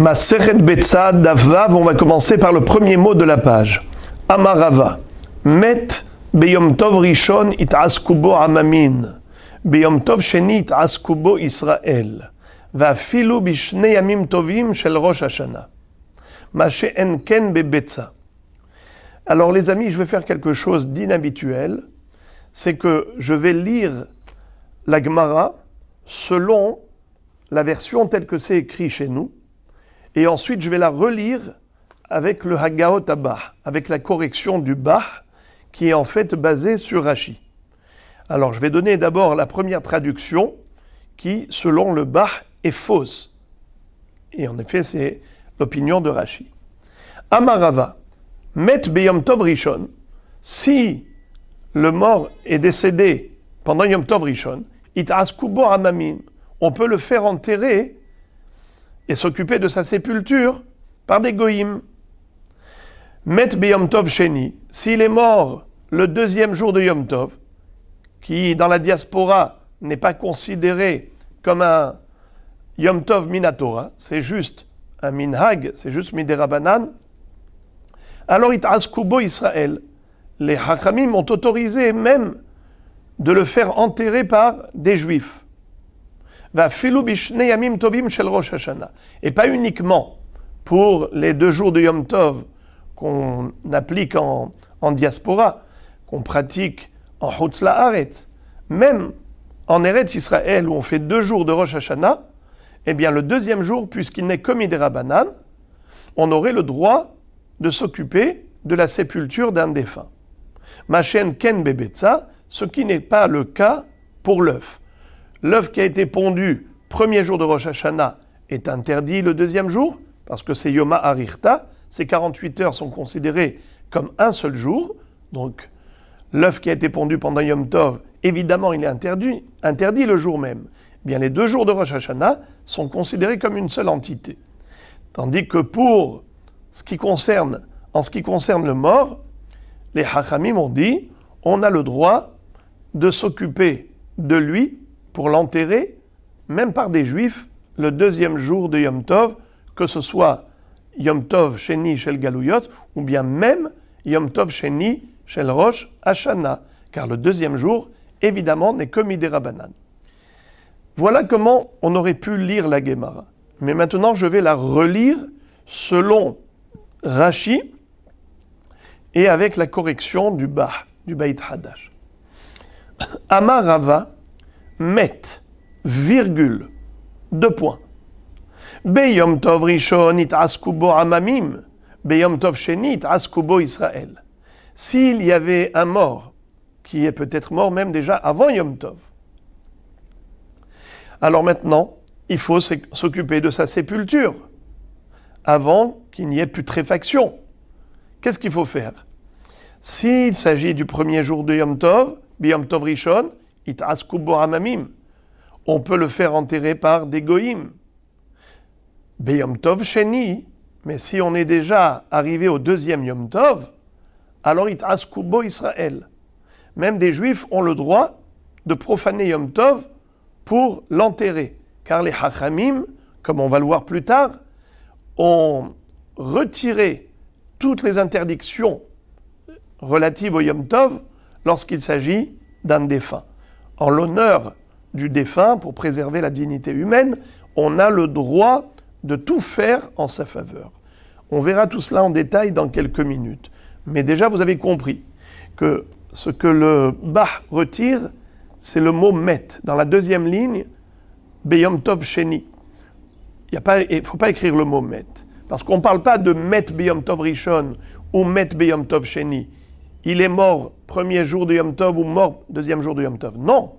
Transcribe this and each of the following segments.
Masechet Betsa Daf Vav, on va commencer par le premier mot de la page. Amarava. Met beyom tov rishon itaskubo amamin. Beyom tov sheni itaskubo Israël. Vafilu bishne yamim tovim shel Rosh Hashanah. Mashe enken bebetsa. Alors les amis, je vais faire quelque chose d'inhabituel. C'est que je vais lire la Gemara selon la version telle que c'est écrit chez nous. Et ensuite, je vais la relire avec le Haggaot Abah, avec la correction du Bah, qui est en fait basée sur Rashi. Alors, je vais donner d'abord la première traduction, qui, selon le Bah, est fausse. Et en effet, c'est l'opinion de Rashi. Amarava, met beyom tov rishon, si le mort est décédé pendant Yom Tov Rishon, itaskubo amamin, on peut le faire enterrer et s'occuper de sa sépulture par des goïms. Met beyom tov sheni, s'il est mort le deuxième jour de Yom Tov, qui dans la diaspora n'est pas considéré comme un Yom Tov minatora, c'est juste un minhag, c'est juste miderabanan, alors itaskubo Israël. Les Hachamim ont autorisé même de le faire enterrer par des Juifs. Et pas uniquement pour les 2 jours de Yom Tov qu'on applique en diaspora, qu'on pratique en Chutz La'aretz, même en Eretz Israël où on fait 2 jours de Rosh Hashanah, eh bien le deuxième jour, puisqu'il n'est que miderabanan, on aurait le droit de s'occuper de la sépulture d'un défunt. Machen ken bebetza, ce qui n'est pas le cas pour l'œuf. L'œuf qui a été pondu premier jour de Rosh Hashanah est interdit le deuxième jour, parce que c'est Yoma Arirta, ces 48 heures sont considérées comme un seul jour, donc l'œuf qui a été pondu pendant Yom Tov, évidemment il est interdit le jour même. Eh bien les 2 jours de Rosh Hashanah sont considérés comme une seule entité. Tandis que en ce qui concerne le mort, les Hachamim ont dit, on a le droit de s'occuper de lui pour l'enterrer, même par des Juifs, le deuxième jour de Yom Tov, que ce soit Yom Tov Sheni Shel Galouyot, ou bien même Yom Tov Sheni Shel Rosh Hashanah, car le deuxième jour, évidemment, n'est que miderabanan. Voilà comment on aurait pu lire la Gemara. Mais maintenant, je vais la relire selon Rashi, et avec la correction du Bah, du Beit Hadash. Amarava, met, virgule, 2 points. Beyom tov rishon itaskubo amamim, beyom tov sheni itaskubo Israël. S'il y avait un mort, qui est peut-être mort même déjà avant Yom Tov, alors maintenant, il faut s'occuper de sa sépulture, avant qu'il n'y ait putréfaction. Qu'est-ce qu'il faut faire? S'il s'agit du premier jour de Yom Tov, Biyom Tov Rishon, itaskubo amamim, on peut le faire enterrer par des goïms. Biyom Tov Sheni, mais si on est déjà arrivé au deuxième Yom Tov, alors itaskubo Israël. Même des Juifs ont le droit de profaner Yom Tov pour l'enterrer, car les Hachamim, comme on va le voir plus tard, ont retiré toutes les interdictions relatives au Yom Tov lorsqu'il s'agit d'un défunt. En l'honneur du défunt, pour préserver la dignité humaine, on a le droit de tout faire en sa faveur. On verra tout cela en détail dans quelques minutes. Mais déjà, vous avez compris que ce que le Bah retire, c'est le mot met. Dans la deuxième ligne, Beyom Tov Sheni. Il ne faut pas écrire le mot met. Parce qu'on ne parle pas de met Beyom Tov Rishon ou met Beyom Tov Sheni. Il est mort premier jour de Yom Tov ou mort deuxième jour de Yom Tov. Non.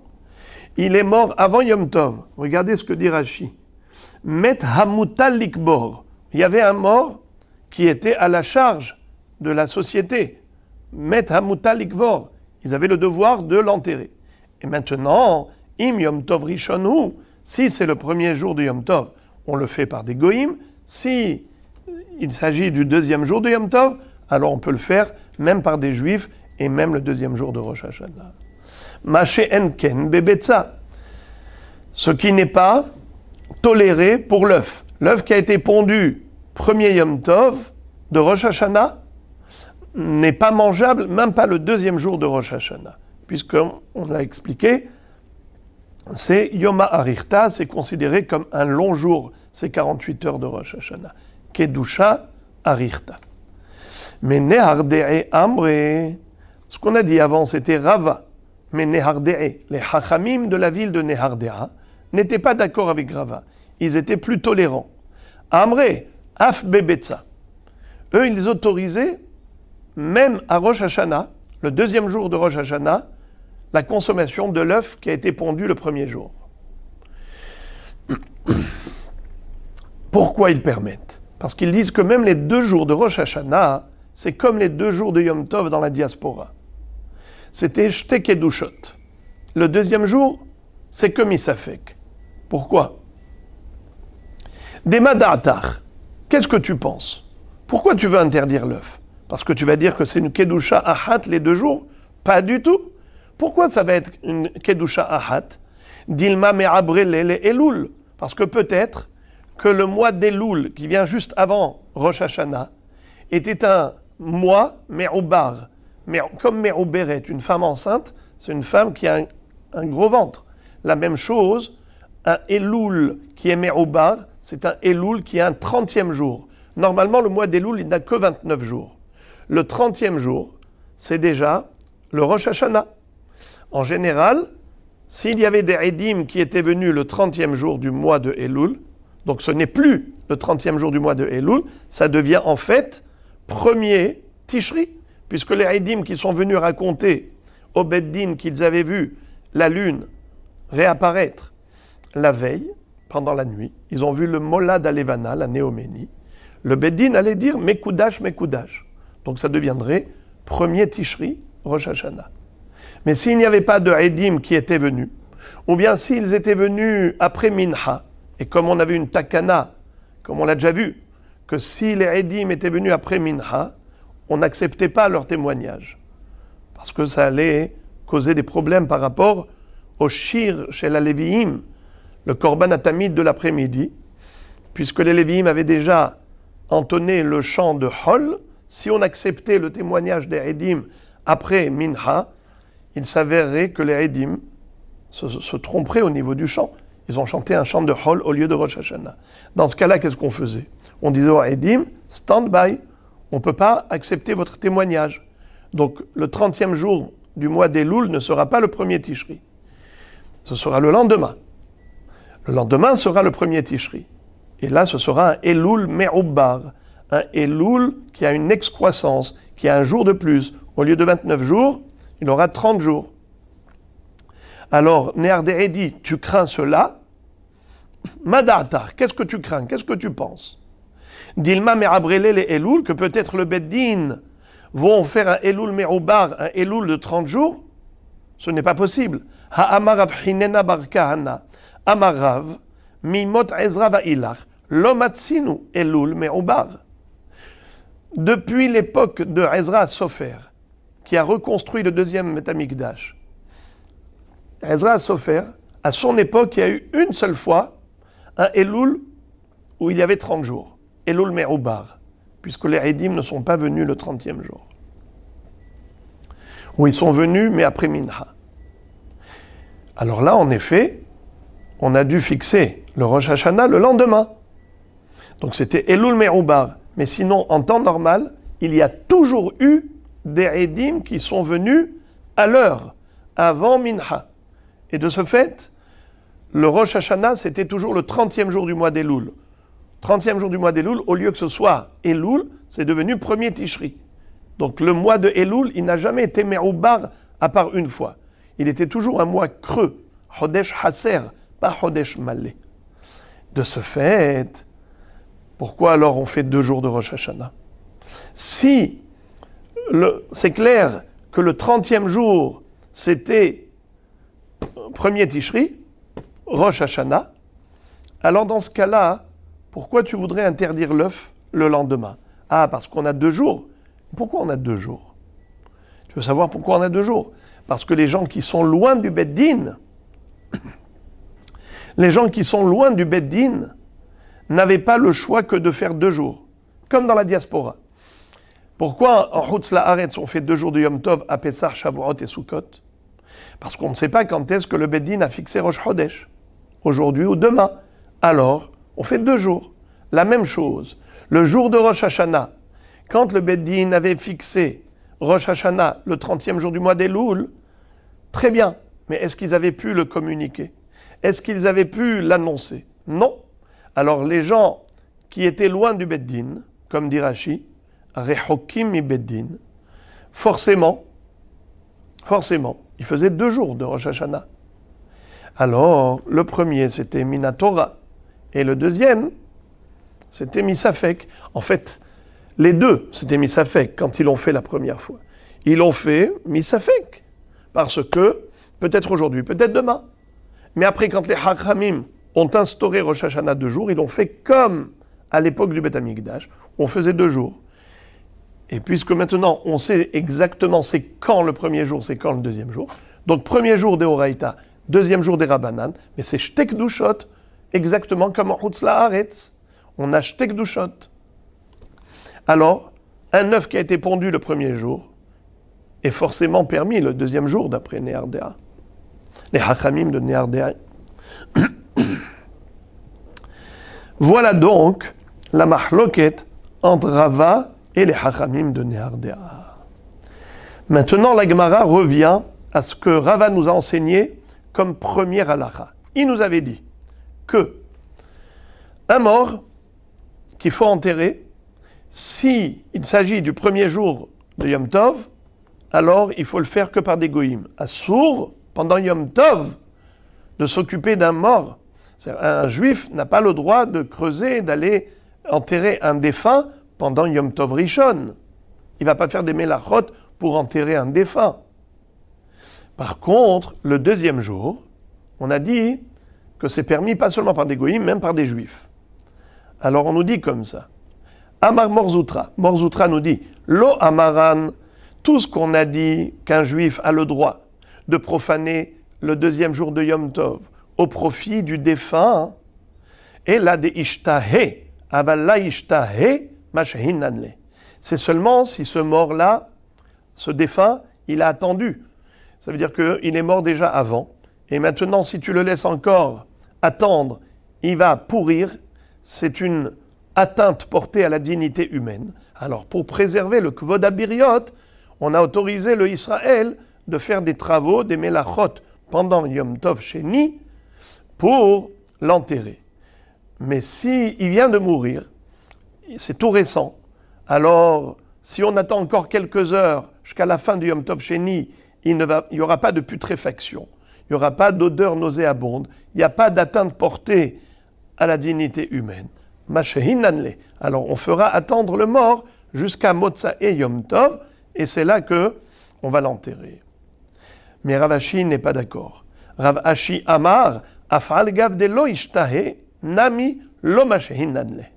Il est mort avant Yom Tov. Regardez ce que dit Rashi. Met Hamutal Likbor. Il y avait un mort qui était à la charge de la société. Met Hamutal Likbor. Ils avaient le devoir de l'enterrer. Et maintenant, Im Yom Tov Rishonu, si c'est le premier jour de Yom Tov, on le fait par des goïms. Si il s'agit du deuxième jour de Yom Tov, alors on peut le faire même par des Juifs et même le deuxième jour de Rosh Hashanah. Mashe enken bebetza, ce qui n'est pas toléré pour l'œuf. L'œuf qui a été pondu premier Yom Tov de Rosh Hashanah n'est pas mangeable, même pas le deuxième jour de Rosh Hashanah. Puisqu'on l'a expliqué, c'est Yoma Arirta, c'est considéré comme un long jour, c'est 48 heures de Rosh Hashanah. Kedusha Arirta. Mais Nehardee Amre, ce qu'on a dit avant, c'était Rava. Mais Nehardee, les Hachamim de la ville de Nehardea, n'étaient pas d'accord avec Rava. Ils étaient plus tolérants. Amre, Af Bebetza. Eux, ils autorisaient, même à Rosh Hashanah, le deuxième jour de Rosh Hashanah, la consommation de l'œuf qui a été pondu le premier jour. Pourquoi ils permettent? Parce qu'ils disent que même les 2 jours de Rosh Hashanah, c'est comme les 2 jours de Yom Tov dans la diaspora. C'était Shte Kedushot. Le deuxième jour, c'est que Misafek. Pourquoi? Dema Da'atar. Qu'est-ce que tu penses? Pourquoi tu veux interdire l'œuf? Parce que tu vas dire que c'est une Kedusha Ahat les 2 jours? Pas du tout. Pourquoi ça va être une Kedusha Ahat? Dilma Me'abrele Elul. Parce que peut-être que le mois d'Elul, qui vient juste avant Rosh Hashanah, était un mois Me'ubar. Comme Me'uberet, une femme enceinte, c'est une femme qui a un gros ventre. La même chose, un Elul qui est Me'ubar, c'est un Elul qui a un 30e jour. Normalement, le mois d'Elul, il n'a que 29 jours. Le 30e jour, c'est déjà le Rosh Hashanah. En général, s'il y avait des Edim qui étaient venus le 30e jour du mois de Elul, donc ce n'est plus le 30e jour du mois de Elul, ça devient en fait premier Tishri, puisque les Edim qui sont venus raconter au Beddin qu'ils avaient vu la lune réapparaître la veille, pendant la nuit, ils ont vu le Molad Alevana, la néoménie, le Beddin allait dire Mekoudash, Mekoudash. Donc ça deviendrait premier Tishri, Rosh Hashanah. Mais s'il n'y avait pas de Edim qui étaient venus, ou bien s'ils étaient venus après Minha, et comme on avait une takana, comme on l'a déjà vu, que si les Edim étaient venus après Minha, on n'acceptait pas leur témoignage. Parce que ça allait causer des problèmes par rapport au shir chez la Lévi'im, le korban atamid de l'après-midi, puisque les Lévi'im avaient déjà entonné le chant de Hol. Si on acceptait le témoignage des Edim après Minha, il s'avérerait que les Edim se tromperaient au niveau du chant. Ils ont chanté un chant de Hol au lieu de Rosh Hashanah. Dans ce cas-là, qu'est-ce qu'on faisait? On disait aux Edim, stand by, on ne peut pas accepter votre témoignage. Donc le 30e jour du mois d'Elul ne sera pas le premier Tishri. Ce sera le lendemain. Le lendemain sera le premier Tishri. Et là, ce sera un Elul Me'ubbar, un Elul qui a une excroissance, qui a un jour de plus. Au lieu de 29 jours, il aura 30 jours. Alors, Nehardee dit, tu crains cela? Mada'atar, qu'est-ce que tu crains? Qu'est-ce que tu penses? Dilma Me'abrele les Elul, que peut-être le Beddin vont faire un Elul Me'ubar, un Elul de 30 jours? Ce n'est pas possible. Ha'amarav hinena bar kahana, amarav, mimot ezra va'ilach, lomatsinu Elul Me'ubar. Depuis l'époque de Ezra Sofer, qui a reconstruit le deuxième Beth Amikdash, Ezra Sofer, à son époque, il y a eu une seule fois un Elul où il y avait 30 jours. Elul Me'ubar, puisque les Edim ne sont pas venus le 30e jour. Où ils sont venus, mais après Minha. Alors là, en effet, on a dû fixer le Rosh Hashanah le lendemain. Donc c'était Elul Me'ubar. Mais sinon, en temps normal, il y a toujours eu des Edim qui sont venus à l'heure, avant Minha. Et de ce fait, le Rosh Hashanah, c'était toujours le 30e jour du mois d'Elul. 30e jour du mois d'Elul, au lieu que ce soit Elul, c'est devenu premier Tishri. Donc le mois de Elul, il n'a jamais été Me'ubar à part une fois. Il était toujours un mois creux, Chodesh Haser, pas Chodesh Malé. De ce fait, pourquoi alors on fait 2 jours de Rosh Hashanah? Si c'est clair que le 30e jour, c'était premier Tishri, Rosh Hashanah, alors dans ce cas-là, pourquoi tu voudrais interdire l'œuf le lendemain? Ah, parce qu'on a 2 jours. Pourquoi on a 2 jours? Tu veux savoir pourquoi on a 2 jours? Parce que les gens qui sont loin du Beddin, n'avaient pas le choix que de faire 2 jours, comme dans la diaspora. Pourquoi en Chutz La'aretz on fait 2 jours de Yom Tov à Pessah, Shavuot et Sukkot? Parce qu'on ne sait pas quand est-ce que le Beit Din a fixé Rosh Chodesh, aujourd'hui ou demain. Alors, on fait 2 jours. La même chose, le jour de Rosh Hashanah, quand le Beit Din avait fixé Rosh Hashanah, le 30e jour du mois d'Elul, très bien, mais est-ce qu'ils avaient pu le communiquer? Est-ce qu'ils avaient pu l'annoncer? Non. Alors les gens qui étaient loin du Beit Din, comme dit Rashi, Rechokim mi Beit Din, forcément, ils faisaient 2 jours de Rosh Hashanah. Alors, le premier, c'était Minatora, et le deuxième, c'était Misafek. En fait, les deux, c'était Misafek quand ils l'ont fait la première fois. Ils l'ont fait Misafek, parce que, peut-être aujourd'hui, peut-être demain. Mais après, quand les Hachamim ont instauré Rosh Hashanah 2 jours, ils l'ont fait comme à l'époque du Beth Amikdash, on faisait 2 jours. Et puisque maintenant, on sait exactement c'est quand le premier jour, c'est quand le deuxième jour, donc premier jour des Horaïta, deuxième jour des Rabbanan, mais c'est Shtek Dushot, exactement comme en Chutz La'aretz. On a Shtek Dushot. Alors, un œuf qui a été pondu le premier jour est forcément permis le deuxième jour d'après Néardéa. Les Hachamim de Néardéa. Voilà donc la mahloket entre Rava et les Hachamim de Néardéa. Maintenant, la Gemara revient à ce que Rava nous a enseigné comme première halakha. Il nous avait dit que un mort qu'il faut enterrer, si il s'agit du premier jour de Yom Tov, alors il faut le faire que par des goïms. Assour, pendant Yom Tov, de s'occuper d'un mort. Un juif n'a pas le droit de creuser, d'aller enterrer un défunt pendant Yom Tov Rishon. Il ne va pas faire des mélachot pour enterrer un défunt. Par contre, le deuxième jour, on a dit que c'est permis pas seulement par des goïms, même par des juifs. Alors on nous dit comme ça. Amar Morzoutra. Morzoutra nous dit, Lo Amaran, tout ce qu'on a dit qu'un juif a le droit de profaner le deuxième jour de Yom Tov au profit du défunt, et là de ishtahe, aballa ishtahe, mashehin nanle. C'est seulement si ce mort-là, ce défunt, il a attendu. Ça veut dire qu'il est mort déjà avant. Et maintenant, si tu le laisses encore attendre, il va pourrir. C'est une atteinte portée à la dignité humaine. Alors, pour préserver le kvod habiriot, on a autorisé le Israël de faire des travaux, des mélachot pendant Yom Tov Sheni pour l'enterrer. Mais si il vient de mourir, c'est tout récent. Alors, si on attend encore quelques heures jusqu'à la fin du Yom Tov Sheni, il n'y aura pas de putréfaction, il n'y aura pas d'odeur nauséabonde, il n'y a pas d'atteinte portée à la dignité humaine. Mashehin nanle. Alors on fera attendre le mort jusqu'à Motsa et Yom Tov, et c'est là que on va l'enterrer. Mais Rav Ashi n'est pas d'accord. Rav Ashi Amar, Afal gav de lo ishtahe, nami lo mashehin nanle.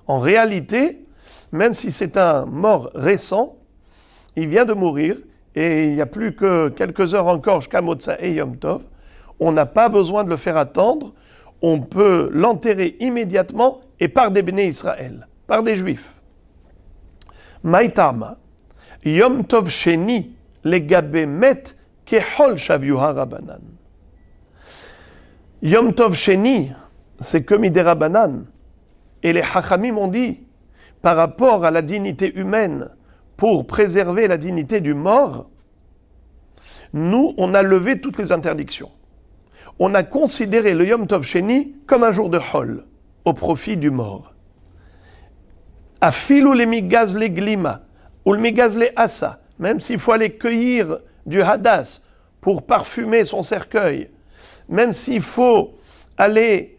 En réalité, même si c'est un mort récent, il vient de mourir, et il n'y a plus que quelques heures encore jusqu'à Motsa et Yom Tov, on n'a pas besoin de le faire attendre, on peut l'enterrer immédiatement et par des béné Israël, par des juifs. Maïtama, Yom Tov Sheni, le gabe met, kehol shavyuha rabanan. Yom Tov Sheni, c'est comme des rabanan. Et les Hachamim ont dit, par rapport à la dignité humaine, pour préserver la dignité du mort, nous, on a levé toutes les interdictions. On a considéré le Yom Tov Sheni comme un jour de Hol, au profit du mort. Afilou le migaz le glima, ou le migaz le assa, même s'il faut aller cueillir du hadas pour parfumer son cercueil, même s'il faut aller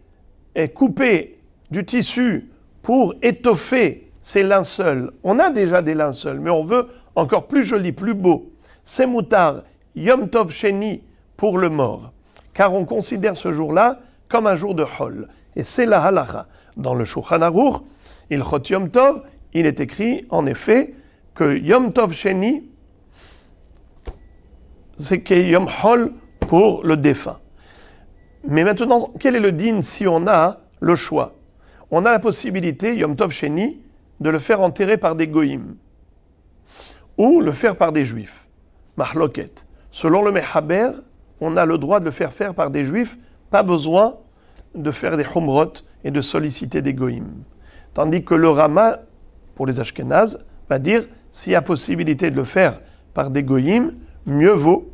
couper du tissu pour étoffer ces linceuls. On a déjà des linceuls, mais on veut encore plus joli, plus beau. C'est moutar, Yom Tov Sheni pour le mort. Car on considère ce jour-là comme un jour de Hol. Et c'est la halacha. Dans le Shulchan Aruch, Ilchot Yom Tov, il est écrit en effet que Yom Tov Sheni, c'est que Yom Hol pour le défunt. Mais maintenant, quel est le din si on a le choix? on a la possibilité, Yom Tov Sheni, de le faire enterrer par des goïms ou le faire par des juifs. Mahloket. Selon le Mechaber, on a le droit de le faire faire par des juifs, pas besoin de faire des humrot et de solliciter des goïms. Tandis que le Rama, pour les Ashkénazes, va dire s'il y a possibilité de le faire par des goïms, mieux vaut.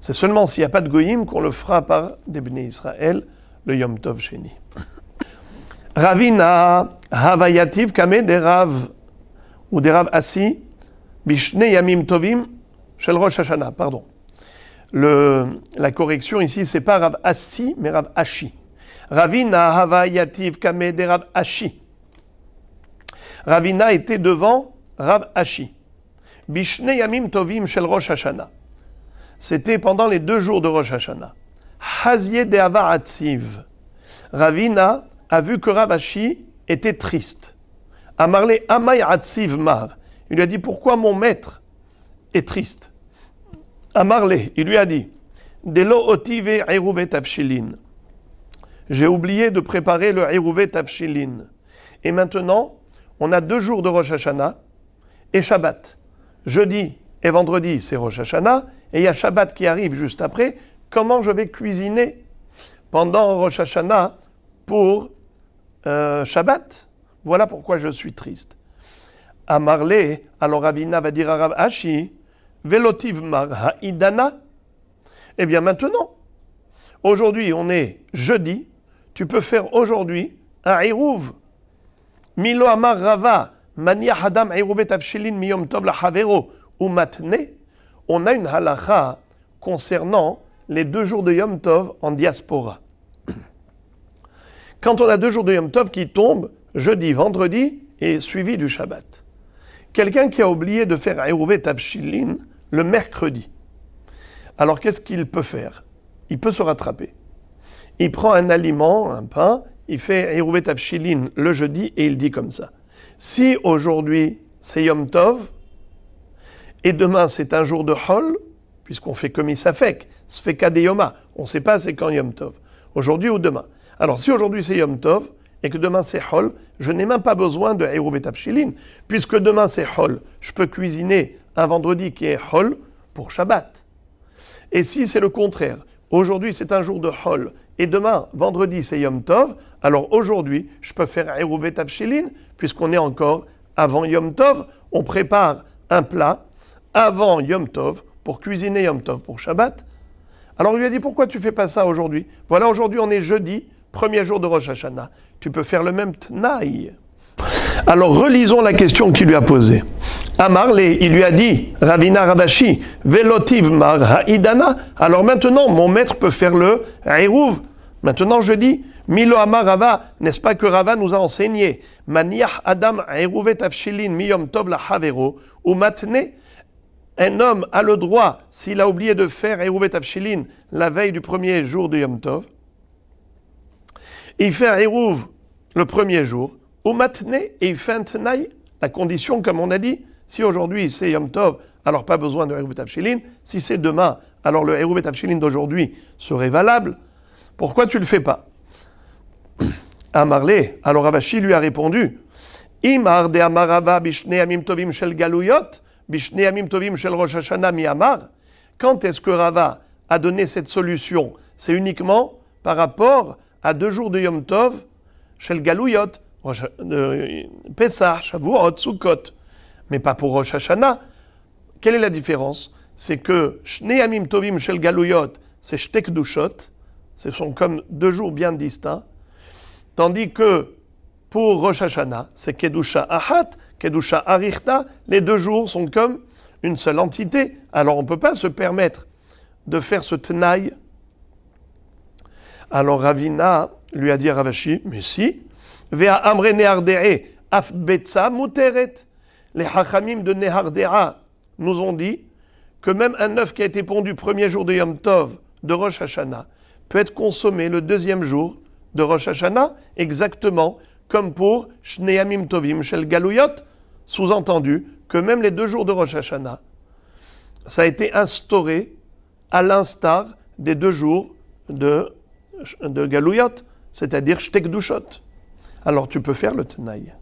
C'est seulement s'il n'y a pas de goïm qu'on le fera par des Bnei Israël, le Yom Tov Sheni. Ravina havayativ kame des Rav ou des Rav Assi bishne yamim tovim shel Rosh Hashanah. Pardon. La correction ici, c'est pas Rav Assi, mais Rav Ashi. Ravina havayativ kame des Rav Ashi. Ravina était devant Rav Ashi. Bishne yamim tovim shel Rosh Hashanah. C'était pendant les 2 jours de Rosh Hashanah. Hazie de'ava atziv. Ravina a vu que Rav Ashi était triste. Amarle amay atziv mar. Il lui a dit, pourquoi mon maître est triste? Amarle, il lui a dit, Delo otive eruve tavshilin. J'ai oublié de préparer le eruve tavshilin. Et maintenant, on a 2 jours de Rosh Hashanah et Shabbat. Jeudi et vendredi, c'est Rosh Hashanah, et il y a Shabbat qui arrive juste après. Comment je vais cuisiner pendant Rosh Hashanah pour Shabbat? Voilà pourquoi je suis triste. Amarle, alors Ravina va dire à Rav Ashi, Velotiv mar ha'idana. Eh bien maintenant, aujourd'hui on est jeudi, tu peux faire aujourd'hui un Irouv. Milo amar Rava, mania hadam Irouvet avshilin miyom tov la havero. On a une halakha concernant les 2 jours de Yom Tov en diaspora. Quand on a 2 jours de Yom Tov qui tombent jeudi, vendredi et suivi du Shabbat. Quelqu'un qui a oublié de faire Eruvet Tavshilin le mercredi. Alors qu'est-ce qu'il peut faire? Il peut se rattraper. Il prend un aliment, un pain, il fait Eruvet Tavshilin le jeudi et il dit comme ça. Si aujourd'hui c'est Yom Tov, et demain, c'est un jour de Hol, puisqu'on fait comme Isafek, Sfeka de Yoma. On ne sait pas c'est quand Yom Tov. Aujourd'hui ou demain. Alors, si aujourd'hui c'est Yom Tov, et que demain c'est Hol, je n'ai même pas besoin de Eruv Tavshilin, puisque demain c'est Hol. Je peux cuisiner un vendredi qui est Hol pour Shabbat. Et si c'est le contraire, aujourd'hui c'est un jour de Hol, et demain, vendredi, c'est Yom Tov, alors aujourd'hui, je peux faire Eruv Tavshilin, puisqu'on est encore avant Yom Tov, on prépare un plat avant Yom Tov, pour cuisiner Yom Tov pour Shabbat. Alors il lui a dit, pourquoi tu ne fais pas ça aujourd'hui? Voilà, aujourd'hui on est jeudi, premier jour de Rosh Hashanah. Tu peux faire le même t'naï. Alors relisons la question qu'il lui a posée. Amarle, il lui a dit, Ravina Ravashi, Velotiv mar ha'idana. Alors maintenant, mon maître peut faire le Eruv. Maintenant je dis, Milo Amar Rava, n'est-ce pas que Rava nous a enseigné, Maniach Adam Eruvet Avshilin miyom tov la havero, ou matne. Un homme a le droit, s'il a oublié de faire Eruvet Avshilin la veille du premier jour de Yom Tov, il fait un Eruv le premier jour, ou matne, et il fait un Tnaï, la condition, comme on a dit, si aujourd'hui c'est Yom Tov, alors pas besoin de Eruvet Avshilin, si c'est demain, alors le Eruvet Avshilin d'aujourd'hui serait valable. Pourquoi tu ne le fais pas? Amarle, alors Ravashi lui a répondu, Imar de Amarava bishne amim tovim shel galuyot, bishne amim tovim shel Rosh Hashanah mi amar. Quand est-ce que Rava a donné cette solution? C'est uniquement par rapport à 2 jours de Yom Tov, shel galuyot, Pesach, Shavuot, Sukkot, mais pas pour Rosh Hashanah. Quelle est la différence? C'est que shne amim tovim shel galuyot, c'est shtek dushot, ce sont comme 2 jours bien distincts, tandis que pour Rosh Hashanah, c'est Kedusha Ahat, Kedusha Arichta, les 2 jours sont comme une seule entité. Alors on ne peut pas se permettre de faire ce tenaï. Alors Ravina lui a dit à Ravashi, mais si, Vea Amre Nehardere, Af Betza Muteret. Les Hachamim de Nehardera nous ont dit que même un œuf qui a été pondu premier jour de Yom Tov de Rosh Hashanah peut être consommé le 2e jour de Rosh Hashanah, exactement comme pour Shneamim Tovim Shel Galuyot, sous-entendu que même les 2 jours de Rosh Hashanah, ça a été instauré à l'instar des 2 jours de Galuyot, c'est-à-dire Shtek Dushot. alors tu peux faire le Tnaï.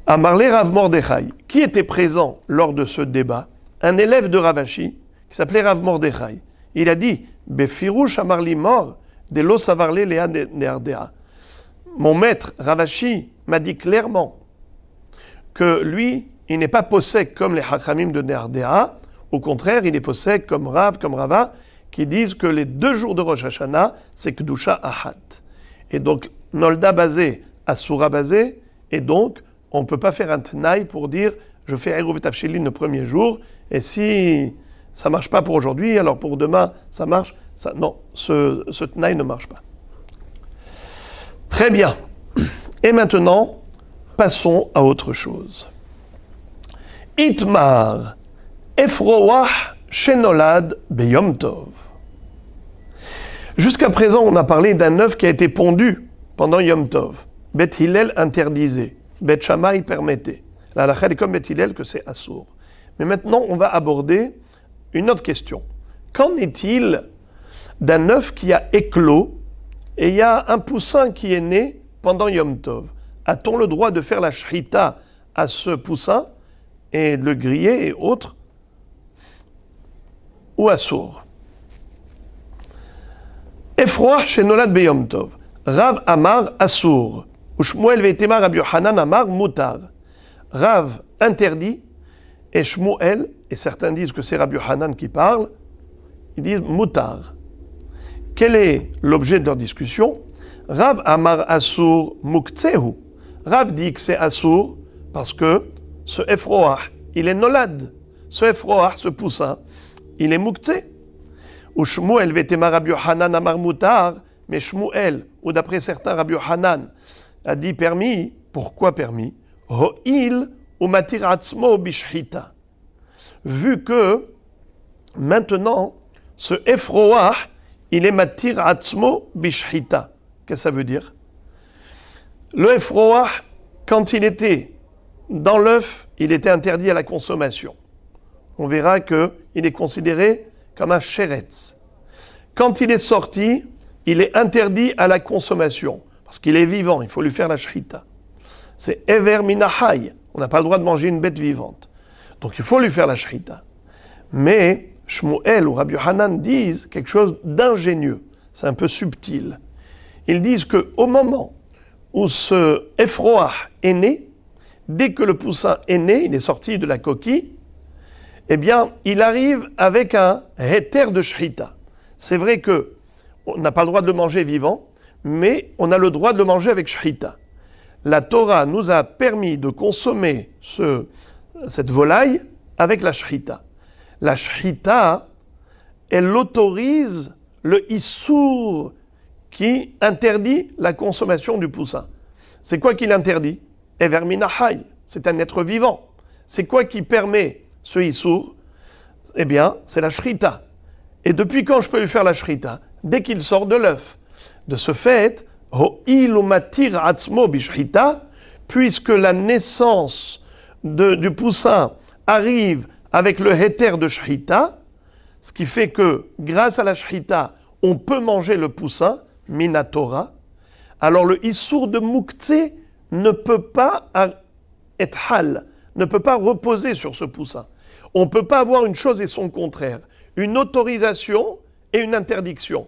Amarlé Rav Mordechai, qui était présent lors de ce débat, un élève de Ravashi, qui s'appelait Rav Mordechai. Il a dit, Befirouche Amarli mort, de lo savarle lea neardea. Mon maître Ravashi m'a dit clairement que lui, il n'est pas possèque comme les Hachamim de Neardea. Au contraire, il est possèque comme Rav, comme Rava, qui disent que les 2 jours de Rosh Hashanah, c'est Kedusha Ahad. Et donc, Nolda basé, Asura basé, et donc, on ne peut pas faire un Tnaï pour dire je fais Eruv Tavshilin le premier jour, et si ça ne marche pas pour aujourd'hui, alors pour demain, ça marche. Ça, non, ce Tnaï ne marche pas. Très bien. Et maintenant, passons à autre chose. Itmar, Efroah, Shenolad, Beyom Tov. Jusqu'à présent, on a parlé d'un œuf qui a été pondu pendant Yom Tov. Bet Hillel interdisait, Bet Shammai permettait. La halakha est comme Bet Hillel que c'est assour. Mais maintenant, on va aborder une autre question. Qu'en est-il d'un œuf qui a éclos et il y a un poussin qui est né pendant Yom Tov? A-t-on le droit de faire la shrita à ce poussin et de le griller et autres, ou assour? Efroach shenolad beyom tov. Rav amar assour. Ushmuel ve'etemar Rabbi Yochanan amar mutar. Rav interdit et Shmuel, et certains disent que c'est Rabbi Yochanan qui parle, ils disent mutar. Quel est l'objet de leur discussion? Rav amar assour muktsehu. Rav dit que c'est assour parce que ce Efroach, il est nolad. Ce Efroach, ce poussin, il est muktse. Ou Shmuel ve'etemar Rabbi Yochanan amar mutar, mais Shmuel, ou d'après certains Rabbi Yochanan, a dit permis. Pourquoi permis? Ho'il ou matir atzmo bishhita. Vu que maintenant, ce Efroach, il est matir atzmo bishhita. Qu'est-ce que ça veut dire? Le Efroach, quand il était dans l'œuf, il était interdit à la consommation. On verra qu'il est considéré comme un sheretz. Quand il est sorti, il est interdit à la consommation, parce qu'il est vivant, il faut lui faire la shrita. C'est ever minahai, on n'a pas le droit de manger une bête vivante. Donc il faut lui faire la shrita. Mais Shmuel ou Rabbi Yochanan disent quelque chose d'ingénieux, c'est un peu subtil. Ils disent qu'au moment où ce Efroach est né, dès que le poussin est né, il est sorti de la coquille, eh bien, il arrive avec un héter de shrita. C'est vrai qu'on n'a pas le droit de le manger vivant, mais on a le droit de le manger avec shrita. La Torah nous a permis de consommer cette volaille avec la shrita. La shrita, elle autorise le issour qui interdit la consommation du poussin. C'est quoi qui l'interdit? Ever minahai, c'est un être vivant. C'est quoi qui permet ce issour? Eh bien, c'est la shrita. Et depuis quand je peux lui faire la shrita? Dès qu'il sort de l'œuf. De ce fait, ho'il umatir atzmo bishrita, puisque la naissance du poussin arrive avec le héter de shrita, ce qui fait que grâce à la shrita, on peut manger le poussin, minatora, alors le issour de muktse ne peut pas être hal, ne peut pas reposer sur ce poussin. On ne peut pas avoir une chose et son contraire, une autorisation et une interdiction.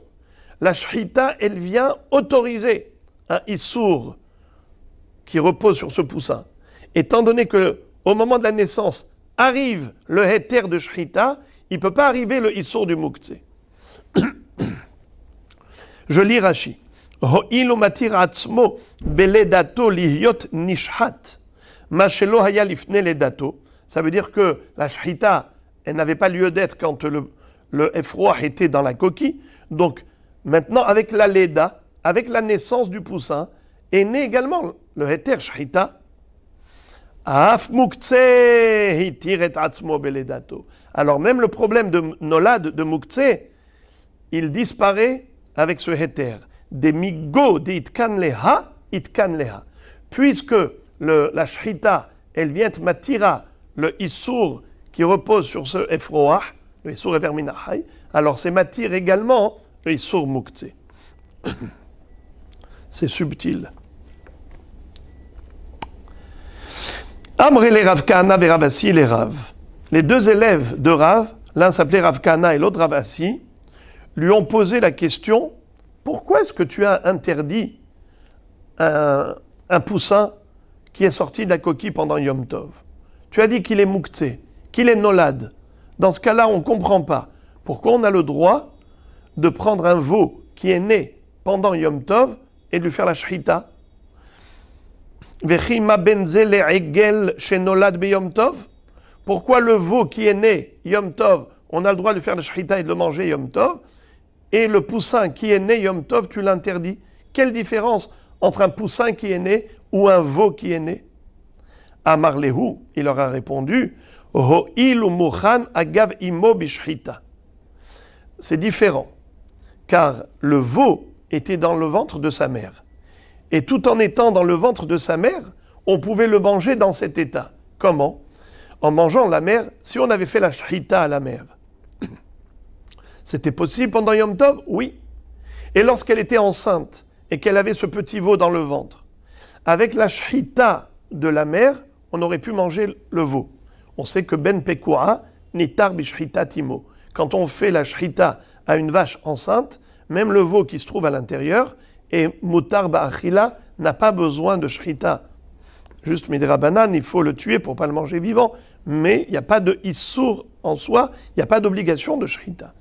La shrita, elle vient autoriser un issour qui repose sur ce poussin. Étant donné que au moment de la naissance arrive le héter de shrita, il ne peut pas arriver le issour du muktse. Je lis Rashi. Ho'il umatir atzmo beledato lihyot nishhat, ma shelo haya lifne ledato. Ça veut dire que la shrita, elle n'avait pas lieu d'être quand le Efroach était dans la coquille. Donc, maintenant, avec la leda, avec la naissance du poussin, est né également le héter shrita. Af muktse hitir et atzmo beledato. Alors, même le problème de nolad, de muktse, il disparaît avec ce héter. Des migo de itkan leha. Puisque la shrita, elle vient matira, le issour qui repose sur ce Efroach, le issour ever minahai, alors c'est matir également le issour muktse. C'est subtil. Amrele Rav Kahana et Rav Assi les Rav. Les deux élèves de Rav, l'un s'appelait Rav Kahana et l'autre Rav Assi, lui ont posé la question: pourquoi est-ce que tu as interdit un poussin qui est sorti de la coquille pendant Yom Tov? Tu as dit qu'il est mouktsé, qu'il est nolad. Dans ce cas-là, on ne comprend pas. Pourquoi on a le droit de prendre un veau qui est né pendant Yom Tov et de lui faire la shrita? Pourquoi le veau qui est né Yom Tov, on a le droit de faire la shrita et de le manger Yom Tov, et le poussin qui est né Yom Tov, tu l'interdis? Quelle différence entre un poussin qui est né ou un veau qui est né? Amar Lehu, il leur a répondu: Ho'ilu muchan agav imo bishrita. C'est différent, car le veau était dans le ventre de sa mère. Et tout en étant dans le ventre de sa mère, on pouvait le manger dans cet état. Comment? En mangeant la mère, si on avait fait la shrita à la mère. C'était possible pendant Yom Tov? Oui. Et lorsqu'elle était enceinte et qu'elle avait ce petit veau dans le ventre, avec la shrita de la mère, on aurait pu manger le veau. On sait que ben pekua nitar bishrita timo. Quand on fait la shrita à une vache enceinte, même le veau qui se trouve à l'intérieur, et mutar ba'achila n'a pas besoin de shrita. Juste midrabanan, il faut le tuer pour ne pas le manger vivant. Mais il n'y a pas de issour en soi, il n'y a pas d'obligation de shrita.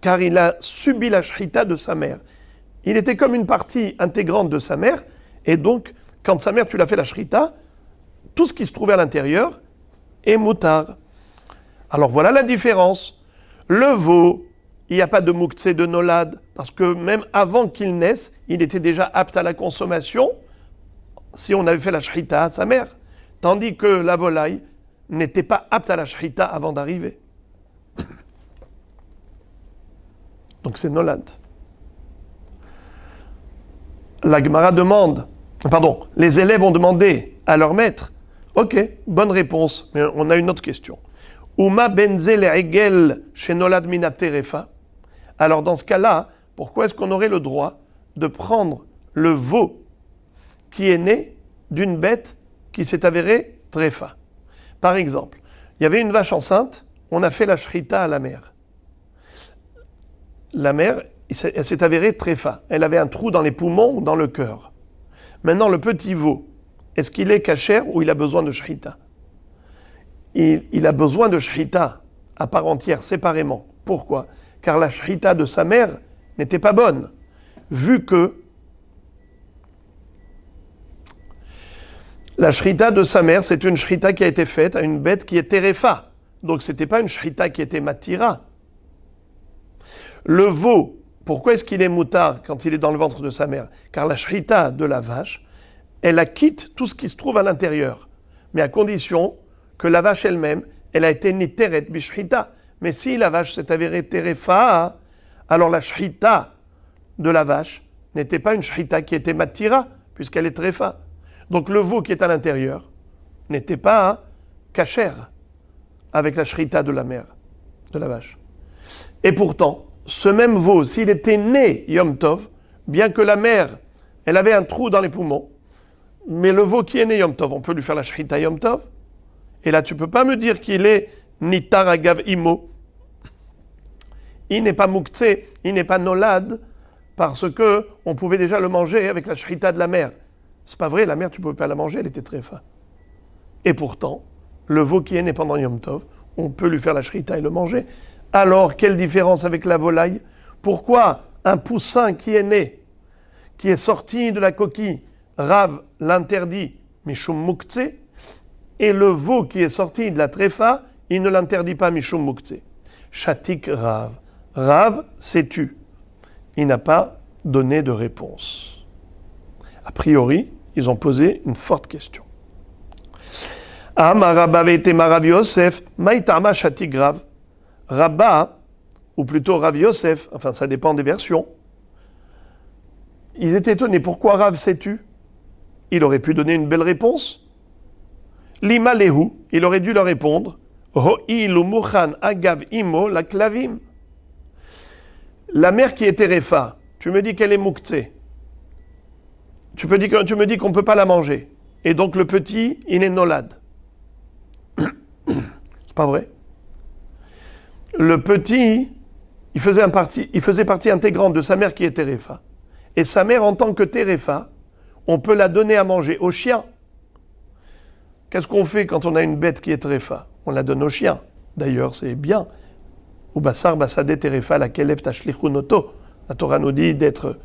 Car il a subi la shrita de sa mère. Il était comme une partie intégrante de sa mère, et donc, quand sa mère, tu l'as fait la shrita, tout ce qui se trouvait à l'intérieur est mutar. Alors voilà la différence. Le veau, il n'y a pas de mouktsé de nolad, parce que même avant qu'il naisse, il était déjà apte à la consommation, si on avait fait la shrita à sa mère. Tandis que la volaille n'était pas apte à la shrita avant d'arriver. Donc c'est nolad. La Gemara demande, les élèves ont demandé à leur maître: ok, bonne réponse, mais on a une autre question. Uma benzel egel chez nolad minaterefa. Alors dans ce cas-là, pourquoi est-ce qu'on aurait le droit de prendre le veau qui est né d'une bête qui s'est avérée tréfa? Par exemple, il y avait une vache enceinte, on a fait la shrita à la mère. La mère, elle s'est avérée tréfa. Elle avait un trou dans les poumons ou dans le cœur. Maintenant, le petit veau, est-ce qu'il est kasher ou il a besoin de shrita? Il a besoin de shrita à part entière, séparément. Pourquoi? Car la shrita de sa mère n'était pas bonne, vu que la shrita de sa mère, c'est une shrita qui a été faite à une bête qui est terefa. Donc ce n'était pas une shrita qui était matira. Le veau, pourquoi est-ce qu'il est moutar quand il est dans le ventre de sa mère? Car la shrita de la vache, elle acquitte tout ce qui se trouve à l'intérieur, mais à condition que la vache elle-même, elle a été niteret bishrita. Mais si la vache s'est avérée terefa, alors la shrita de la vache n'était pas une shrita qui était matira, puisqu'elle est terefa. Donc le veau qui est à l'intérieur n'était pas kasher avec la shrita de la mère, de la vache. Et pourtant, ce même veau, s'il était né Yom Tov, bien que la mère, elle avait un trou dans les poumons, mais le veau qui est né Yom Tov, on peut lui faire la shrita Yom Tov. Et là, tu ne peux pas me dire qu'il est nitar agav imo. Il n'est pas mouktsé, il n'est pas nolad, parce que on pouvait déjà le manger avec la shrita de la mère. C'est pas vrai, la mère, tu ne pouvais pas la manger, elle était très fin. Et pourtant, le veau qui est né pendant Yom Tov, on peut lui faire la shrita et le manger. Alors, quelle différence avec la volaille? Pourquoi un poussin qui est né, qui est sorti de la coquille, Rav l'interdit, mishum mouktsé, et le veau qui est sorti de la tréfa, il ne l'interdit pas mishum mouktsé. Shatik Rav. Rav s'est tu. Il n'a pas donné de réponse. A priori, ils ont posé une forte question. Amar Rabba ve'etema Rav Yosef, maïtama shatik Rav. Rabba, ou plutôt Rav Yosef, enfin ça dépend des versions, ils étaient étonnés. Pourquoi Rav s'est tu? Il aurait pu donner une belle réponse. Lima lehu, il aurait dû leur répondre: Ho'ilu muchan agav imo la klavim. La mère qui est terefa, tu me dis qu'elle est mouktsé. Tu me dis qu'on ne peut pas la manger. Et donc le petit, il est nolad. C'est pas vrai. Le petit, il faisait partie intégrante de sa mère qui est Terefa. Et sa mère, en tant que Terefa, on peut la donner à manger aux chiens. Qu'est-ce qu'on fait quand on a une bête qui est Terefa? On la donne aux chiens. D'ailleurs, c'est bien. Ou basar basade Terefa la kelev tashlichunoto. La Torah nous dit d'être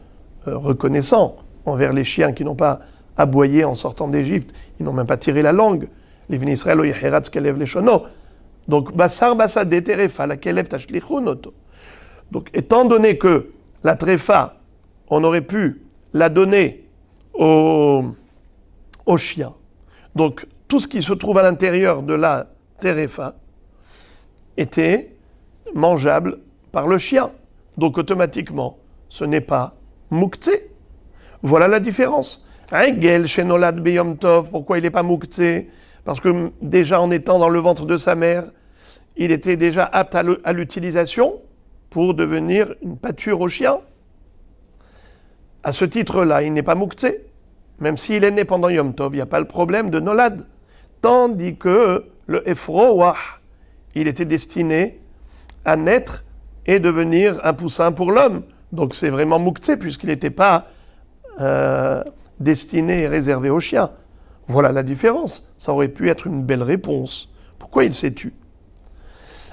reconnaissant envers les chiens qui n'ont pas aboyé en sortant d'Égypte. Ils n'ont même pas tiré la langue. Les vini Israël oyecheratz kelev leshono. Donc, basar basade Terefa la kelev tashlichunoto. Donc, étant donné que la Trefa, on aurait pu la donner aux chiens. Donc, tout ce qui se trouve à l'intérieur de la Terefa était mangeable par le chien. Donc, automatiquement, ce n'est pas Mouktsé. Voilà la différence. Egel shenolad beyom tov, pourquoi il n'est pas Mouktsé? Parce que déjà en étant dans le ventre de sa mère, il était déjà apte à l'utilisation pour devenir une pâture au chien. À ce titre-là, il n'est pas Mouktsé. Même s'il est né pendant Yom Tov, il n'y a pas le problème de Nolad. Tandis que le Efroah, il était destiné à naître et devenir un poussin pour l'homme. Donc c'est vraiment Mouktsé, puisqu'il n'était pas destiné et réservé aux chiens. Voilà la différence. Ça aurait pu être une belle réponse. Pourquoi il s'est tu?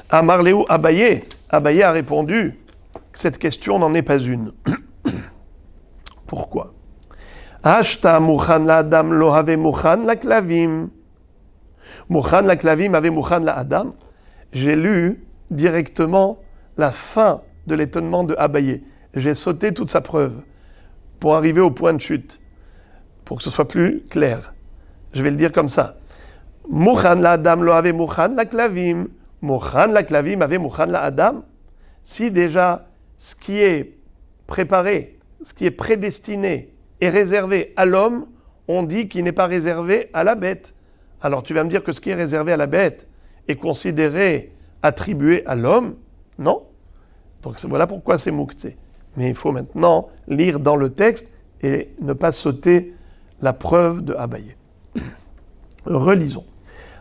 Amar Léou Abaye. Abaye a répondu que cette question n'en est pas une. Pourquoi? Ashta mouchan la adam lo have mouchan la klavim. Mouchan la klavim avait mouchan la adam. J'ai lu directement la fin de l'étonnement de Abaye. J'ai sauté toute sa preuve pour arriver au point de chute, pour que ce soit plus clair. Je vais le dire comme ça. Mouchan la adam lo have mouchan la klavim. Mouchan la klavim avait mouchan la adam. Si déjà ce qui est préparé, ce qui est prédestiné est réservé à l'homme, on dit qu'il n'est pas réservé à la bête. Alors tu vas me dire que ce qui est réservé à la bête est considéré, attribué à l'homme? Non. Donc voilà pourquoi c'est Mouktsé. Mais il faut maintenant lire dans le texte et ne pas sauter la preuve de Abaye. Relisons.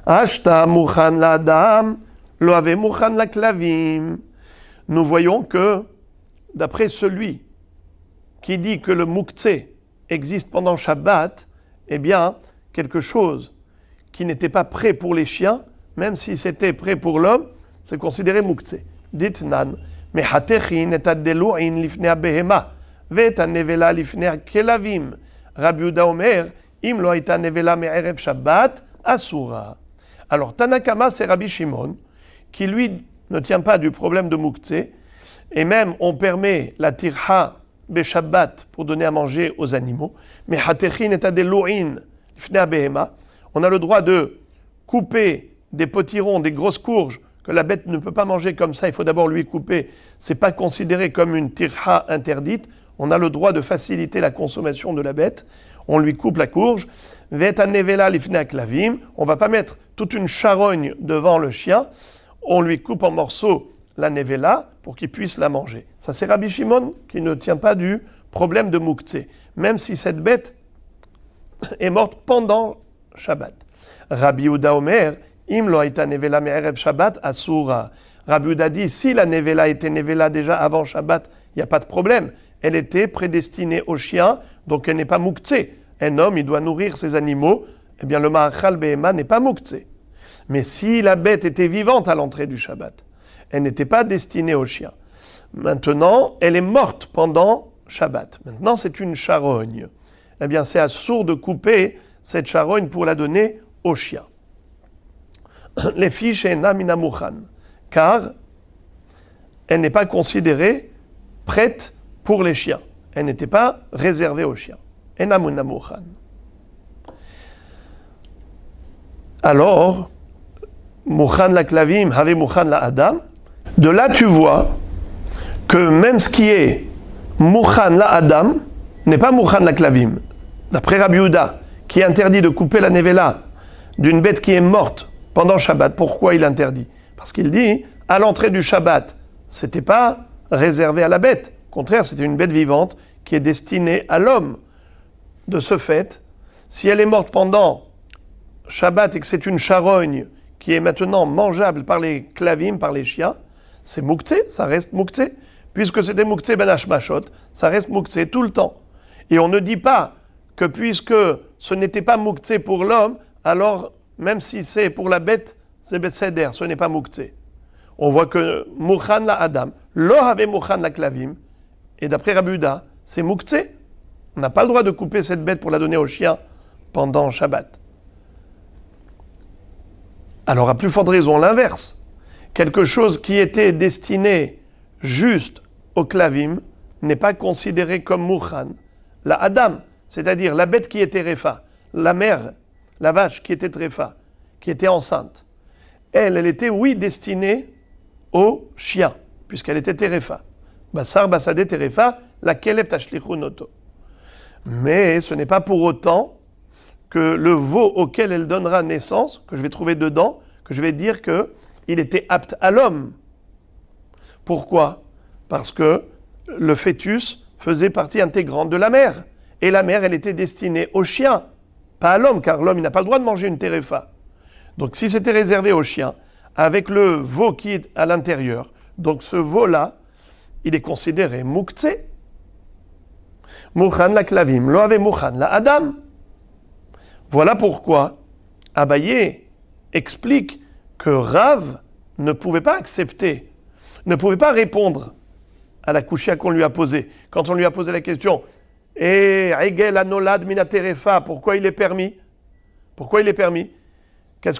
Ashta mouchan la dam, lo ave mouchan la klavim. Nous voyons que, d'après celui qui dit que le Mouktsé existe pendant Shabbat, eh bien, quelque chose qui n'était pas prêt pour les chiens, même si c'était prêt pour l'homme, c'est considéré Mouktsé. Dit nan, mehatechin et adelu'in lifnei abehema, ve'et anevela lifnei kelavim. Rabbi Yehuda Omer, im lo haita nevela me'erev Shabbat, asura. Alors, Tanakama, c'est Rabbi Shimon, qui lui ne tient pas du problème de Mouktsé, et même on permet la tirha Shabbat pour donner à manger aux animaux, mais hatechin et adelu'in lifnei abehema, on a le droit de couper des potirons, des grosses courges que la bête ne peut pas manger comme ça, il faut d'abord lui couper. C'est pas considéré comme une tirha interdite. On a le droit de faciliter la consommation de la bête. On lui coupe la courge. Ve'et nevela lifnei klavim. On va pas mettre toute une charogne devant le chien. On lui coupe en morceaux la nevela pour qu'il puisse la manger. Ça, c'est Rabbi Shimon qui ne tient pas du problème de Mouktsé, même si cette bête est morte pendant Shabbat. Rabbi Yehuda Omer, im lo haita nevela me'erev Shabbat asura. Rabbi Yehuda dit, si la nevela était nevela déjà avant Shabbat, il n'y a pas de problème. Elle était prédestinée aux chiens, donc elle n'est pas Mouktsé. Un homme, il doit nourrir ses animaux, eh bien le ma'achal behema n'est pas Mouktsé. Mais si la bête était vivante à l'entrée du Shabbat, elle n'était pas destinée aux chiens. Maintenant, elle est morte pendant Shabbat. Maintenant, c'est une charogne. Eh bien, c'est assourd de couper cette charogne pour la donner aux chiens. Les fiches et namina mouchan, car elle n'est pas considérée prête pour les chiens. Elle n'était pas réservée aux chiens. Enamuna mouchan. Alors, mouchan la klavim, have mouchan la adam. De là, tu vois que même ce qui est mouchan la adam n'est pas mouchan la klavim. D'après Rabbi Yehuda, qui interdit de couper la nevela d'une bête qui est morte pendant Shabbat. Pourquoi il interdit? Parce qu'il dit, à l'entrée du Shabbat, c'était pas réservé à la bête. Au contraire, c'était une bête vivante qui est destinée à l'homme. De ce fait, si elle est morte pendant Shabbat et que c'est une charogne qui est maintenant mangeable par les clavim, par les chiens, c'est mouktsé, ça reste mouktsé. Puisque c'était mouktsé ben hashmashot, ça reste mouktsé tout le temps. Et on ne dit pas que puisque ce n'était pas mouktsé pour l'homme, alors même si c'est pour la bête, c'est betseder, ce n'est pas mouktsé. On voit que mouchan la adam, lo avait mouchan la clavim, et d'après Rabbi Yehuda, c'est mouktsé. On n'a pas le droit de couper cette bête pour la donner au chien pendant Shabbat. Alors à plus forte raison, l'inverse. Quelque chose qui était destiné juste au clavim n'est pas considéré comme mouchan. La adam, c'est-à-dire la bête qui était réfa, la mère, la vache qui était tréfa, qui était enceinte, elle était, oui, destinée au chien, puisqu'elle était terefa. Basar basade terefa, la keleb tashlichu noto. Mais ce n'est pas pour autant que le veau auquel elle donnera naissance, que je vais trouver dedans, que je vais dire qu'il était apte à l'homme. Pourquoi ? Parce que le fœtus faisait partie intégrante de la mère. Et la mère, elle était destinée au chien, pas à l'homme, car l'homme, il n'a pas le droit de manger une terefa. Donc si c'était réservé au chien, avec le veau qui est à l'intérieur, donc ce veau-là, il est considéré mouktsé. Mouchan la clavim, lo ave mouchan la adam. Voilà pourquoi Abaye explique que Rav ne pouvait pas accepter, ne pouvait pas répondre à la couchia qu'on lui a posée. Quand on lui a posé la question, Egel anolad mina terefa, pourquoi il est permis ? Pourquoi il est permis ? Qu'est-ce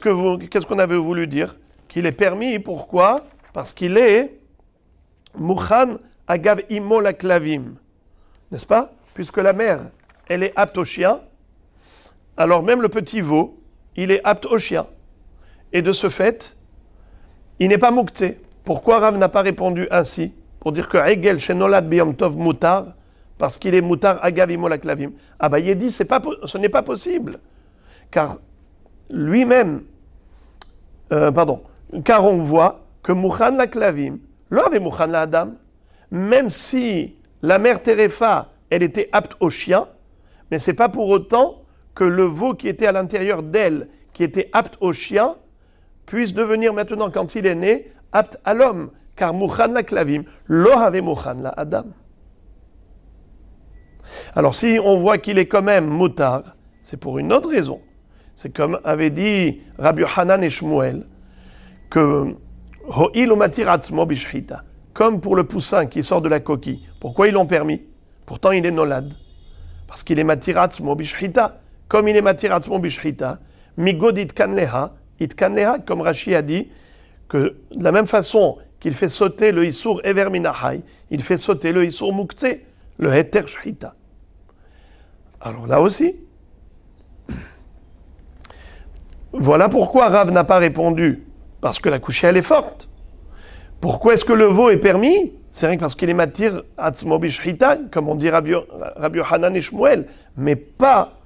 qu'on avait voulu dire ? Qu'il est permis, pourquoi ? Parce qu'il est mouchan agav imo la clavim. N'est-ce pas ? Puisque la mère, elle est apte au chien, alors même le petit veau, il est apte au chien. Et de ce fait, il n'est pas mouktsé. Pourquoi Rav n'a pas répondu ainsi ? Pour dire que Egel shenolad biyom tov mutar, parce qu'il est mutar agav imo la clavim. Abaye dit, ce n'est pas possible. Car lui-même, car on voit que mouchan la clavim, lo ave mouchan la adam, même si la mère terefa, elle était apte au chien, mais c'est pas pour autant que le veau qui était à l'intérieur d'elle, qui était apte au chien, puisse devenir maintenant, quand il est né, apte à l'homme. Car mouchan la clavim, lo ave mouchan la adam. Alors si on voit qu'il est quand même moutar, c'est pour une autre raison. C'est comme avait dit Rabbi Yochanan et Shmuel, que ho'il umatir atzmo bishchita, comme pour le poussin qui sort de la coquille. Pourquoi ils l'ont permis ? Pourtant il est nolad. Parce qu'il est matir atzmo bishchita. Comme il est matir atzmo bishchita, migod itkan leha, comme Rashi a dit, que de la même façon qu'il fait sauter le issour ever minahai, il fait sauter le issour mouktsé, le heter shchita. Alors là aussi, voilà pourquoi Rav n'a pas répondu. Parce que la couchée, elle est forte. Pourquoi est-ce que le veau est permis ? C'est rien que parce qu'il est matir atzmo bishchita, comme on dit Rabbi Yochanan et Shmuel, mais pas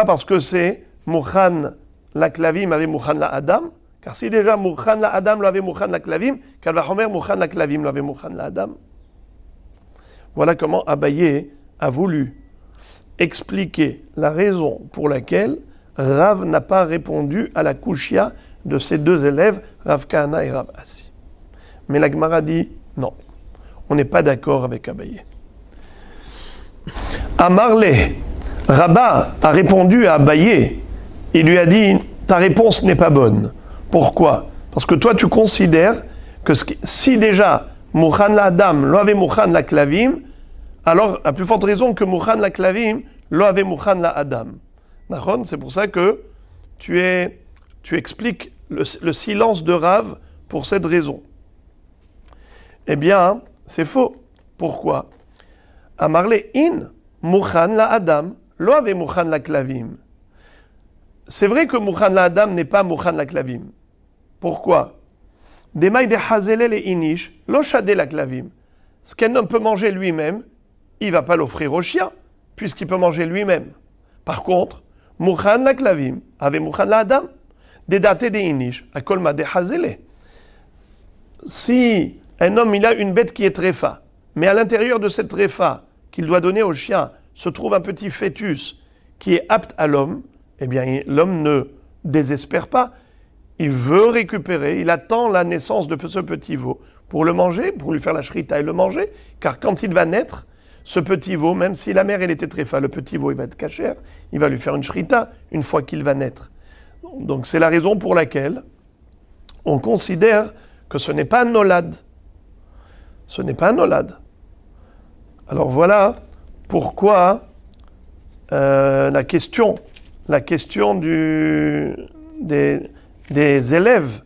parce que c'est mouchan la clavim avec mouchan la adam, car si déjà mouchan la adam l'avait mouchan la clavim, kal vachomer mouchan la clavim l'avait mouchan la adam. Voilà comment Abaye a voulu expliquer la raison pour laquelle Rav n'a pas répondu à la kushia de ses deux élèves, Rav Kahana et Rav Assi. Mais la Gemara dit non, on n'est pas d'accord avec Abaye. Amarle, Rabba a répondu à Abaye, il lui a dit ta réponse n'est pas bonne. Pourquoi ? Parce que toi tu considères que si déjà Mouchan la Adam lo avait Mouchan la Klavim, alors à plus forte raison que Mouchan la Klavim lo avait Mouchan la Adam. C'est pour ça que tu expliques le silence de Rav pour cette raison. Eh bien, c'est faux. Pourquoi ? Amarle in Mouchan la Adam lo ave Mouchan la Klavim. C'est vrai que Mouchan la Adam n'est pas Mouchan la Klavim. Pourquoi ? Demaï de Hazelel et Inish lo shade la Klavim. Ce qu'un homme peut manger lui-même, il ne va pas l'offrir au chien, puisqu'il peut manger lui-même. Par contre, Mouchan la Klavim avec Mouchan la Adam, des dates de Inish, à Kolma de Hazele. Si un homme il a une bête qui est tréfa, mais à l'intérieur de cette tréfa qu'il doit donner au chien se trouve un petit fœtus qui est apte à l'homme, eh bien l'homme ne désespère pas. il veut récupérer, il attend la naissance de ce petit veau pour le manger, pour lui faire la shrita et le manger, car quand il va naître, ce petit veau, même si la mère elle était tréfa, le petit veau il va être kasher, il va lui faire une shrita une fois qu'il va naître. Donc c'est la raison pour laquelle on considère que ce n'est pas un nolad. Ce n'est pas un nolad. Alors voilà pourquoi la question des élèves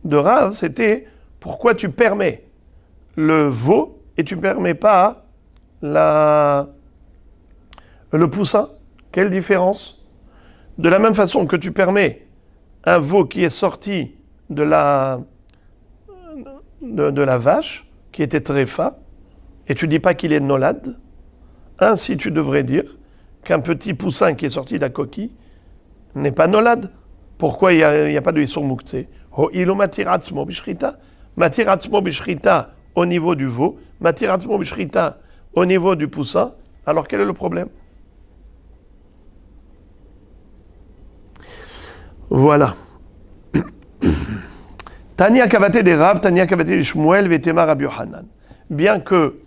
de Rav, c'était pourquoi tu permets le veau et tu ne permets pas le poussin? Quelle différence? De la même façon que tu permets un veau qui est sorti de la vache, qui était tréfa, et tu ne dis pas qu'il est nolad, ainsi tu devrais dire qu'un petit poussin qui est sorti de la coquille n'est pas nolad. Pourquoi il n'y a pas de Isur Muktzeh? Ho ilo matiratzmo bishrita. Matiratzmo bishrita au niveau du veau, matiratzmo bishrita au niveau du poussin. Alors quel est le problème? Voilà. Tania Kavate des Rav, Tania Kavate des Shmuel, Vetema Rabbi Yohanan. Bien que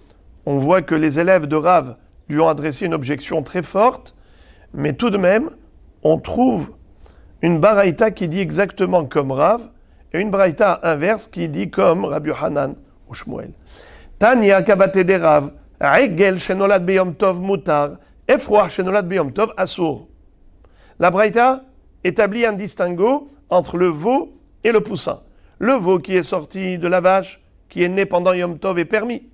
on voit que les élèves de Rav lui ont adressé une objection très forte, mais tout de même, on trouve une baraïta qui dit exactement comme Rav, et une baraïta inverse qui dit comme Rabbi Yohanan ou Shmuel. Tania Kavate des Rav, Egel Shenolad Beyom Tov Mutar, Efroach Shenolad Beyom Tov Asur. La baraïta établit un distinguo entre le veau et le poussin. Le veau qui est sorti de la vache, qui est né pendant Yom Tov, est permis.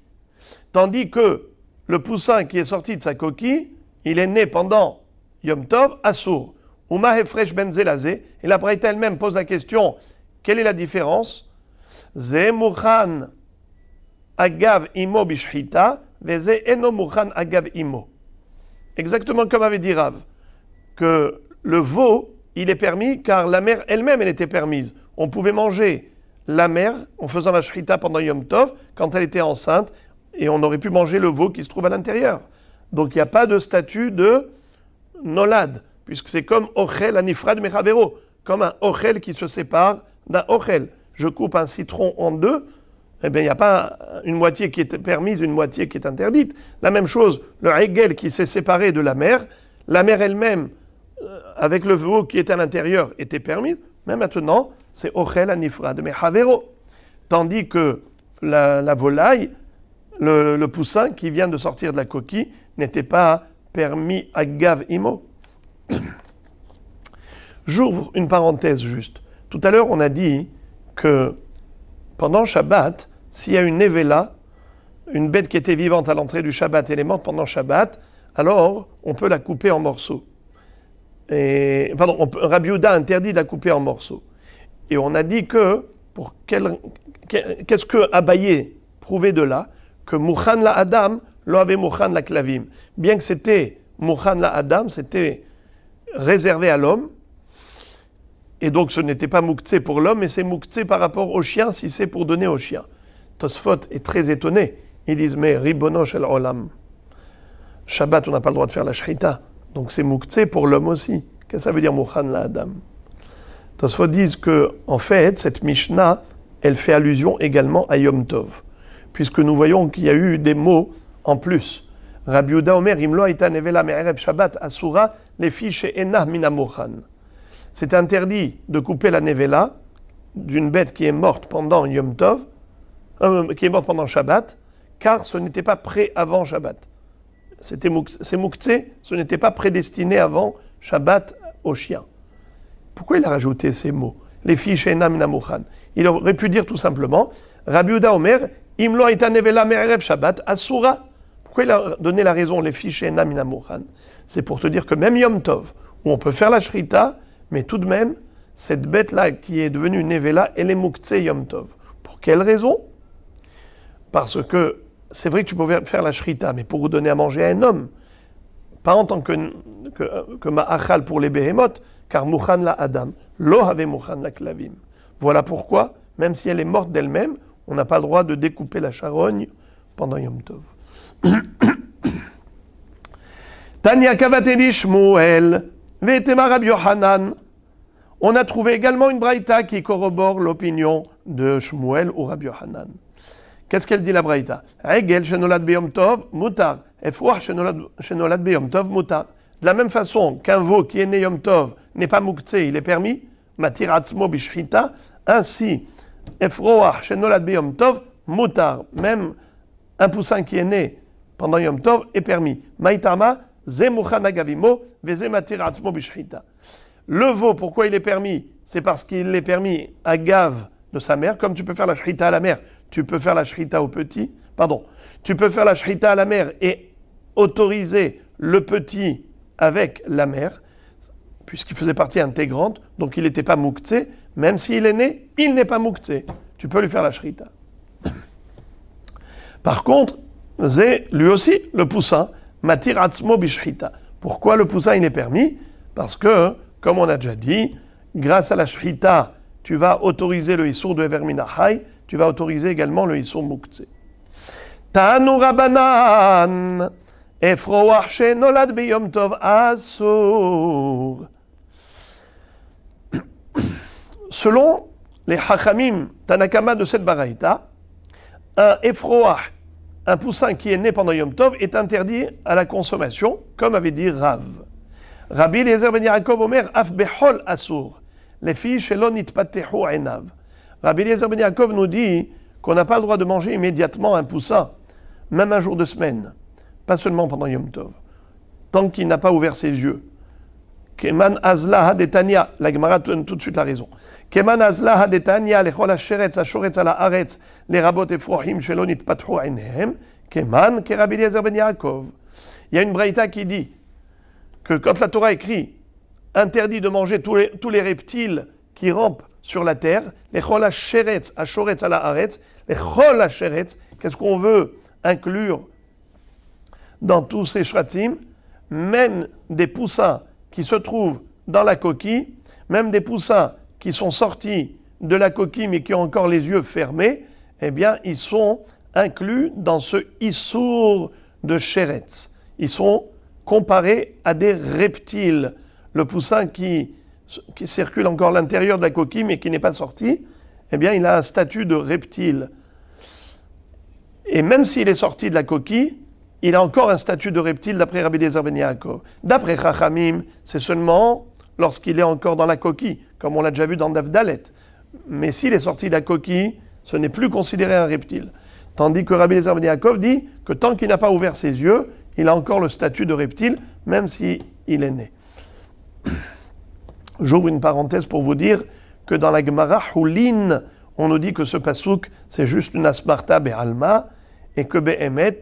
Tandis que le poussin qui est sorti de sa coquille, il est né pendant Yom Tov, Assour. Uma Hefresh Ben Zelazé. Et la Braïta elle-même pose la question, quelle est la différence? Ze Mouchan Agav Imo Bishchita, Veze Eno Mouchan Agav Imo. Exactement comme avait dit Rav, que le veau, il est permis car la mère elle-même, elle était permise. On pouvait manger la mère en faisant la shrita pendant Yom Tov quand elle était enceinte et on aurait pu manger le veau qui se trouve à l'intérieur. Donc il n'y a pas de statut de nolad, puisque c'est comme ochel anifrad mechavero, comme un ochel qui se sépare d'un ochel. Je coupe un citron en deux, eh bien il n'y a pas une moitié qui est permise, une moitié qui est interdite. La même chose, le hegel qui s'est séparé de la mère elle-même, avec le veau qui est à l'intérieur, était permis, mais maintenant, c'est ochel anifrad mechavero. Tandis que la volaille, le poussin qui vient de sortir de la coquille, n'était pas permis à gav imo. J'ouvre une parenthèse juste. Tout à l'heure, on a dit que pendant Shabbat, s'il y a une nevela, une bête qui était vivante à l'entrée du Shabbat, elle est morte pendant Shabbat, alors on peut la couper en morceaux. Rabbi Yehuda interdit de la couper en morceaux. Et on a dit que, qu'est-ce que Abaye prouvait de là? Que Mouchan la Adam, lo avait Mouchan la Klavim. Bien que c'était Mouchan la Adam, c'était réservé à l'homme, et donc ce n'était pas Mouktsé pour l'homme, mais c'est Mouktsé par rapport au chien, si c'est pour donner au chien. Tosfot est très étonné. Ils disent, mais Ribono shel Olam. Shabbat, on n'a pas le droit de faire la shrita. Donc c'est Mouktsé pour l'homme aussi. Qu'est-ce que ça veut dire Mouchan la Adam? Tosfot disent que, en fait, cette Mishnah, elle fait allusion également à Yom Tov. Puisque nous voyons qu'il y a eu des mots en plus. Rabbi Yehuda Omer, Imlo aita nevela me'erev Shabbat asura lefi she'enah mina mochan. C'est interdit de couper la nevela d'une bête qui est morte pendant Yom Tov, qui est morte pendant Shabbat, car ce n'était pas prêt avant Shabbat. C'est Mouktsé, ce n'était pas prédestiné avant Shabbat au chien. Pourquoi il a rajouté ces mots? Lefi she'enah mina mochan. Il aurait pu dire tout simplement, Rabbi Yehuda Omer, Imlo aita nevela me'erev Shabbat asura. Pourquoi il a donné la raison, les fiches et Namina Mouchan? C'est pour te dire que même Yom Tov, où on peut faire la shrita, mais tout de même, cette bête-là qui est devenue une nevela, elle est Mouktsé Yom Tov. Pour quelle raison? Parce que c'est vrai que tu pouvais faire la shrita, mais pour donner à manger à un homme, pas en tant que ma'achal pour les behemoth, car Mouchan la Adam, lo have Mouchan la Klavim. Voilà pourquoi, même si elle est morte d'elle-même, on n'a pas le droit de découper la charogne pendant Yom Tov. Tania Kavateli Shmuel, Vetema Rabbi Yohanan. On a trouvé également une braïta qui corrobore l'opinion de Shmuel ou Rabbi Yohanan. Qu'est-ce qu'elle dit la braïta? Egel shenolad beyom tov mutar, efouach shenolad beyom tov mutar. De la même façon qu'un veau qui est né yom tov n'est pas moukhtse, il est permis, matir atzmo bishchita, ainsi efouach shenolad beyom tov mutar, même un poussin qui est né pendant yom tov est permis. Maïtama ze muchan agavimo veze matir atzmo bishchita. Le veau, pourquoi il est permis? C'est parce qu'il est permis à gave de sa mère, comme tu peux faire la shrita à la mère, tu peux faire la shrita au petit, tu peux faire la shrita à la mère et autoriser le petit avec la mère, puisqu'il faisait partie intégrante, donc il n'était pas moukhtse, même s'il est né, il n'est pas moukhtse. Tu peux lui faire la shrita. Par contre, c'est lui aussi le poussin, matir atzmo bishrita. Pourquoi le poussin il est permis? Parce que, comme on a déjà dit, grâce à la shrita, tu vas autoriser le issour de Ever Minachai, tu vas autoriser également le issour moukhtse. Tanu Rabanan, Efroach shenolad biyom tov asur. Selon les Hachamim Tanakama de cette baraïta, un Efroach, un poussin qui est né pendant Yom Tov, est interdit à la consommation, comme avait dit Rav. Rabbi Eliezer ben Yaakov Omer, af behol asur. Les filles shelon itpatehu enav. Rabbi Eliezer ben Yaakov nous dit qu'on n'a pas le droit de manger immédiatement un poussin, même un jour de semaine, pas seulement pendant Yom Tov, tant qu'il n'a pas ouvert ses yeux. Keman azla hadetania, la Gemara donne tout de suite la raison. Keman azla hadetania, lechol hasheretz, hashoretz ala aretz, les rabot efrohim shelon itpatehu enehem, keman ke Rabbi Eliezer ben Yaakov. Il y a une braïta qui dit que quand la Torah écrit interdit de manger tous les reptiles qui rampent sur la terre, les chol hasheretz, hashoretz ala aretz, les chol hasheretz, qu'est-ce qu'on veut inclure dans tous ces shratim? Même des poussins qui se trouvent dans la coquille, même des poussins qui sont sortis de la coquille mais qui ont encore les yeux fermés, eh bien, ils sont inclus dans ce issour de sheretz. Ils sont comparés à des reptiles. Le poussin qui circule encore à l'intérieur de la coquille mais qui n'est pas sorti, eh bien, il a un statut de reptile. Et même s'il est sorti de la coquille, il a encore un statut de reptile d'après Rabbi Eliezer ben Yaakov. D'après Chachamim, c'est seulement lorsqu'il est encore dans la coquille, comme on l'a déjà vu dans Daf Dalet. Mais s'il est sorti de la coquille, ce n'est plus considéré un reptile. Tandis que Rabbi Eliezer ben Yaakov dit que tant qu'il n'a pas ouvert ses yeux, il a encore le statut de reptile, même s'il est né. J'ouvre une parenthèse pour vous dire que dans la Gemara Hulin, on nous dit que ce pasouk, c'est juste une asmarta be'alma, et que be'emet,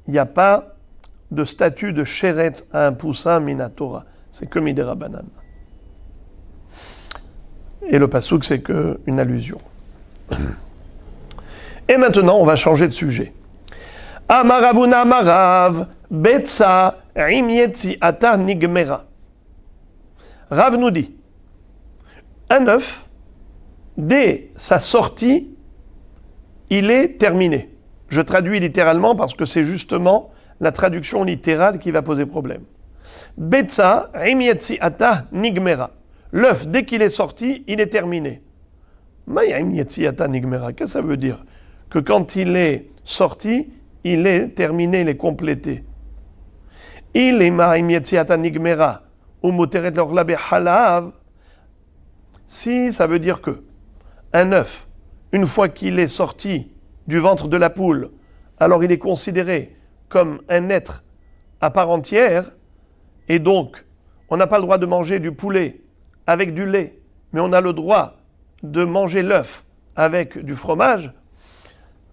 il n'y a pas de statut de sheretz à un poussin minatora. C'est que midera banan. Et le pasouk, c'est qu'une allusion. Et maintenant, on va changer de sujet. Amaravuna amarav, betsa, imyetzi ata nigmera. Rav nous dit, un œuf, dès sa sortie, il est terminé. Je traduis littéralement parce que c'est justement la traduction littérale qui va poser problème. Betsa, imyetzi ata nigmera. L'œuf, dès qu'il est sorti, il est terminé. Maya imyetzi ata nigmera. Qu'est-ce que ça veut dire? Que quand il est sorti, il est terminé, il est complété. Il est ma imyetzi ata nigmera. Ou moteret l'orla behalav. Si ça veut dire que un œuf, une fois qu'il est sorti du ventre de la poule, alors il est considéré comme un être à part entière, et donc on n'a pas le droit de manger du poulet avec du lait, mais on a le droit de manger l'œuf avec du fromage.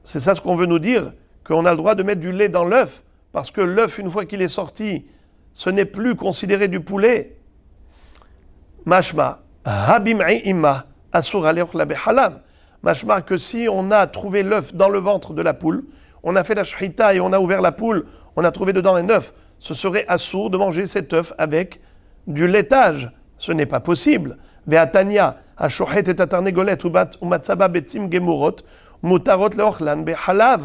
C'est ça ce qu'on veut nous dire, qu'on a le droit de mettre du lait dans l'œuf, parce que l'œuf, une fois qu'il est sorti, ce n'est plus considéré du poulet. Mashma, habim'i imma, asur alech la behalam. Mashma, que si on a trouvé l'œuf dans le ventre de la poule, on a fait la shrita et on a ouvert la poule, on a trouvé dedans un œuf, ce serait assour de manger cet œuf avec du laitage. Ce n'est pas possible. Ve'atania, ashochet et atarnegolet umatzaba betzim gemurot, mutarot leochlan behalav.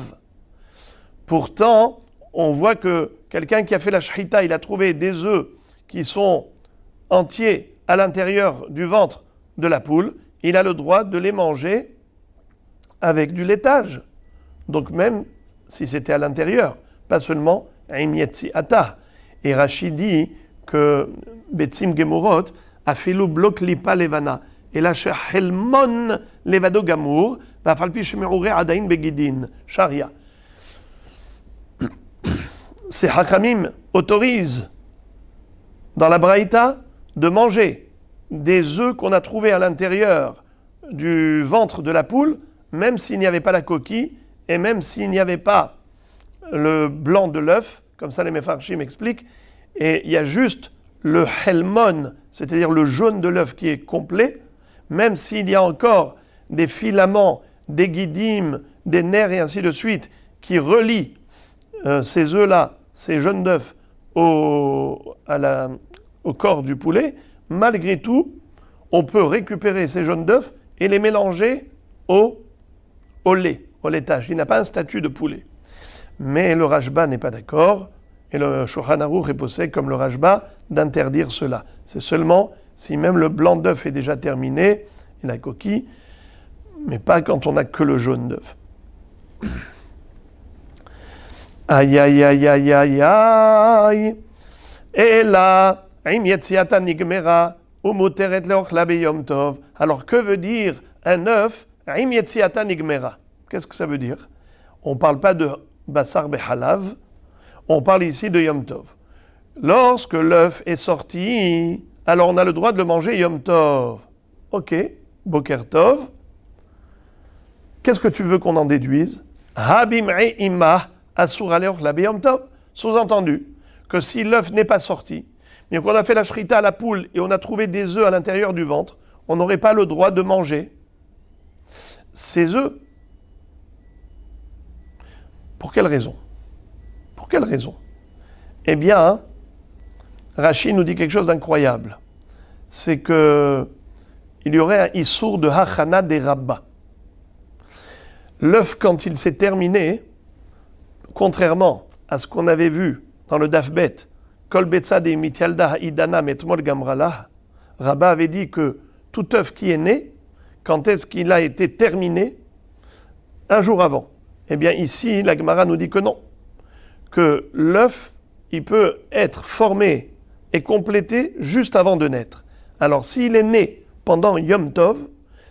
Pourtant, on voit que quelqu'un qui a fait la shrita, il a trouvé des œufs qui sont entiers à l'intérieur du ventre de la poule, il a le droit de les manger avec du laitage. Donc même si c'était à l'intérieur, pas seulement Imyetsi Ata. Et Rachid dit que Betsim Gemurot a fait le bloc lipa levana. Et là, chez Helmon levado gamour, va falpi shemerure adain begidin, sharia. Ces Hakamim autorisent dans la Braïta de manger des œufs qu'on a trouvés à l'intérieur du ventre de la poule, même s'il n'y avait pas la coquille et même s'il n'y avait pas le blanc de l'œuf, comme ça les Mefarshim expliquent, et il y a juste le helmon, c'est-à-dire le jaune de l'œuf qui est complet, même s'il y a encore des filaments, des guidim, des nerfs et ainsi de suite, qui relient ces œufs-là, ces jaunes d'œufs, au corps du poulet, malgré tout, on peut récupérer ces jaunes d'œufs et les mélanger au lait, au laitage. Il n'a pas un statut de poulet. Mais le Rashba n'est pas d'accord, et le Shulchan Aruch est posé comme le Rashba d'interdire cela. C'est seulement si même le blanc d'œuf est déjà terminé, et la coquille, mais pas quand on n'a que le jaune d'œuf. Aïe, aïe, aïe, aïe, aïe, aïe. Et là, nigmera, umuteret leochla beyom tov. Alors que veut dire un œuf, nigmera? Qu'est-ce que ça veut dire? On ne parle pas de basar behalav, on parle ici de Yom Tov. Lorsque l'œuf est sorti, alors on a le droit de le manger Yom Tov. Ok, Boker Tov. Qu'est-ce que tu veux qu'on en déduise? Habim'i imah asur aleoch la Yom Tov. Sous-entendu que si l'œuf n'est pas sorti, mais qu'on a fait la shrita à la poule et on a trouvé des œufs à l'intérieur du ventre, on n'aurait pas le droit de manger ces œufs. Pour quelle raison? Pour quelle raison? Eh bien, Rashi nous dit quelque chose d'incroyable. C'est que il y aurait un issour de hachana des rabba. L'œuf, quand il s'est terminé, contrairement à ce qu'on avait vu dans le Dafbet, Kol Betza de Mitialda Idana Metmol Gamralah, Rabba avait dit que tout œuf qui est né, quand est-ce qu'il a été terminé? Un jour avant. Eh bien ici, la Gemara nous dit que non. Que l'œuf, il peut être formé et complété juste avant de naître. Alors s'il est né pendant Yom Tov,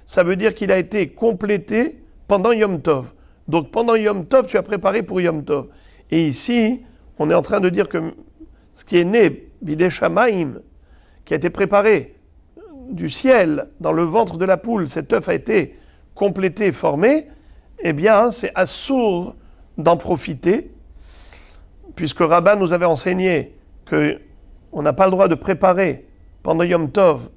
ça veut dire qu'il a été complété pendant Yom Tov. Donc pendant Yom Tov, tu as préparé pour Yom Tov. Et ici, on est en train de dire que ce qui est né, Bidei Shamaim, qui a été préparé du ciel dans le ventre de la poule, cet œuf a été complété, formé, eh bien c'est assourd d'en profiter, puisque Rabba nous avait enseigné qu'on n'a pas le droit de préparer pendant Yom Tov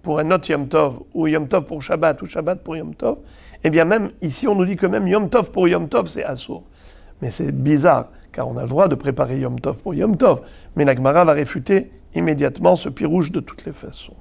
pour un autre Yom Tov, ou Yom Tov pour Shabbat, ou Shabbat pour Yom Tov, eh bien même ici on nous dit que même Yom Tov pour Yom Tov c'est assourd. Mais c'est bizarre, car on a le droit de préparer Yom Tov pour Yom Tov. Mais la Gemara va réfuter immédiatement ce pirouge de toutes les façons.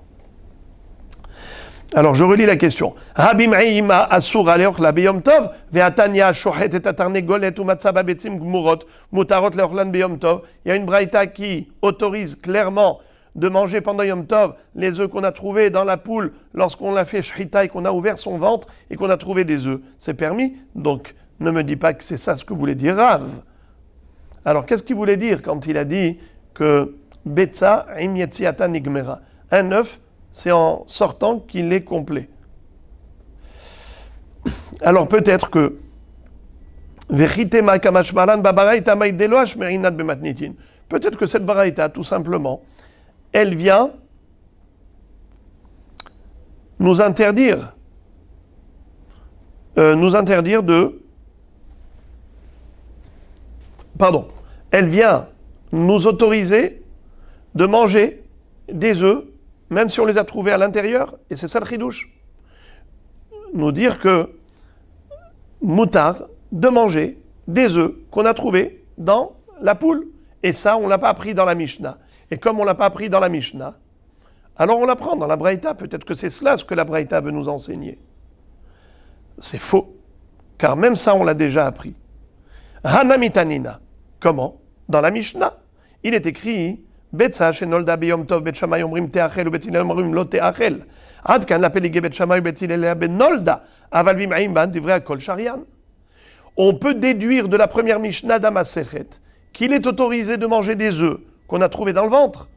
Alors je relis la question. Rabbi Me'ima asur aleoch la beyom tov, ve'atanya shohet et atarnegolet ou matzaba betzim gmurot, mutarot leochlan beyom tov. Il y a une braïta qui autorise clairement de manger pendant Yom Tov les œufs qu'on a trouvés dans la poule lorsqu'on l'a fait shrita et qu'on a ouvert son ventre et qu'on a trouvé des œufs. C'est permis, donc ne me dis pas que c'est ça ce que voulait dire Rav. Alors qu'est-ce qu'il voulait dire quand il a dit que Betza im yetziata nigmera? Un œuf, c'est en sortant qu'il est complet. Alors peut-être que peut-être que cette baraïta, tout simplement, elle vient nous interdire elle vient nous autoriser de manger des œufs, même si on les a trouvés à l'intérieur, et c'est ça le chidouche. Nous dire que moutard de manger des œufs qu'on a trouvés dans la poule. Et ça, on ne l'a pas appris dans la Mishnah. Et comme on ne l'a pas appris dans la Mishnah, alors on l'apprend dans la Braïta. Peut-être que c'est cela ce que la Braïta veut nous enseigner. C'est faux. Car même ça, on l'a déjà appris. Hanamitanina. Comment? Dans la Mishnah. Il est écrit Betza shenolda biyom tov bet Shammai omrim teachel ou bet Hillel omrim lo teachel. Ad kan la pelige bet Shammai ou bet Hillel ben nolda aval bim'aim ban divrei akol sharian. On peut déduire de la première Mishnah d'Amasechet qu'il est autorisé de manger des œufs qu'on a trouvés dans le ventre.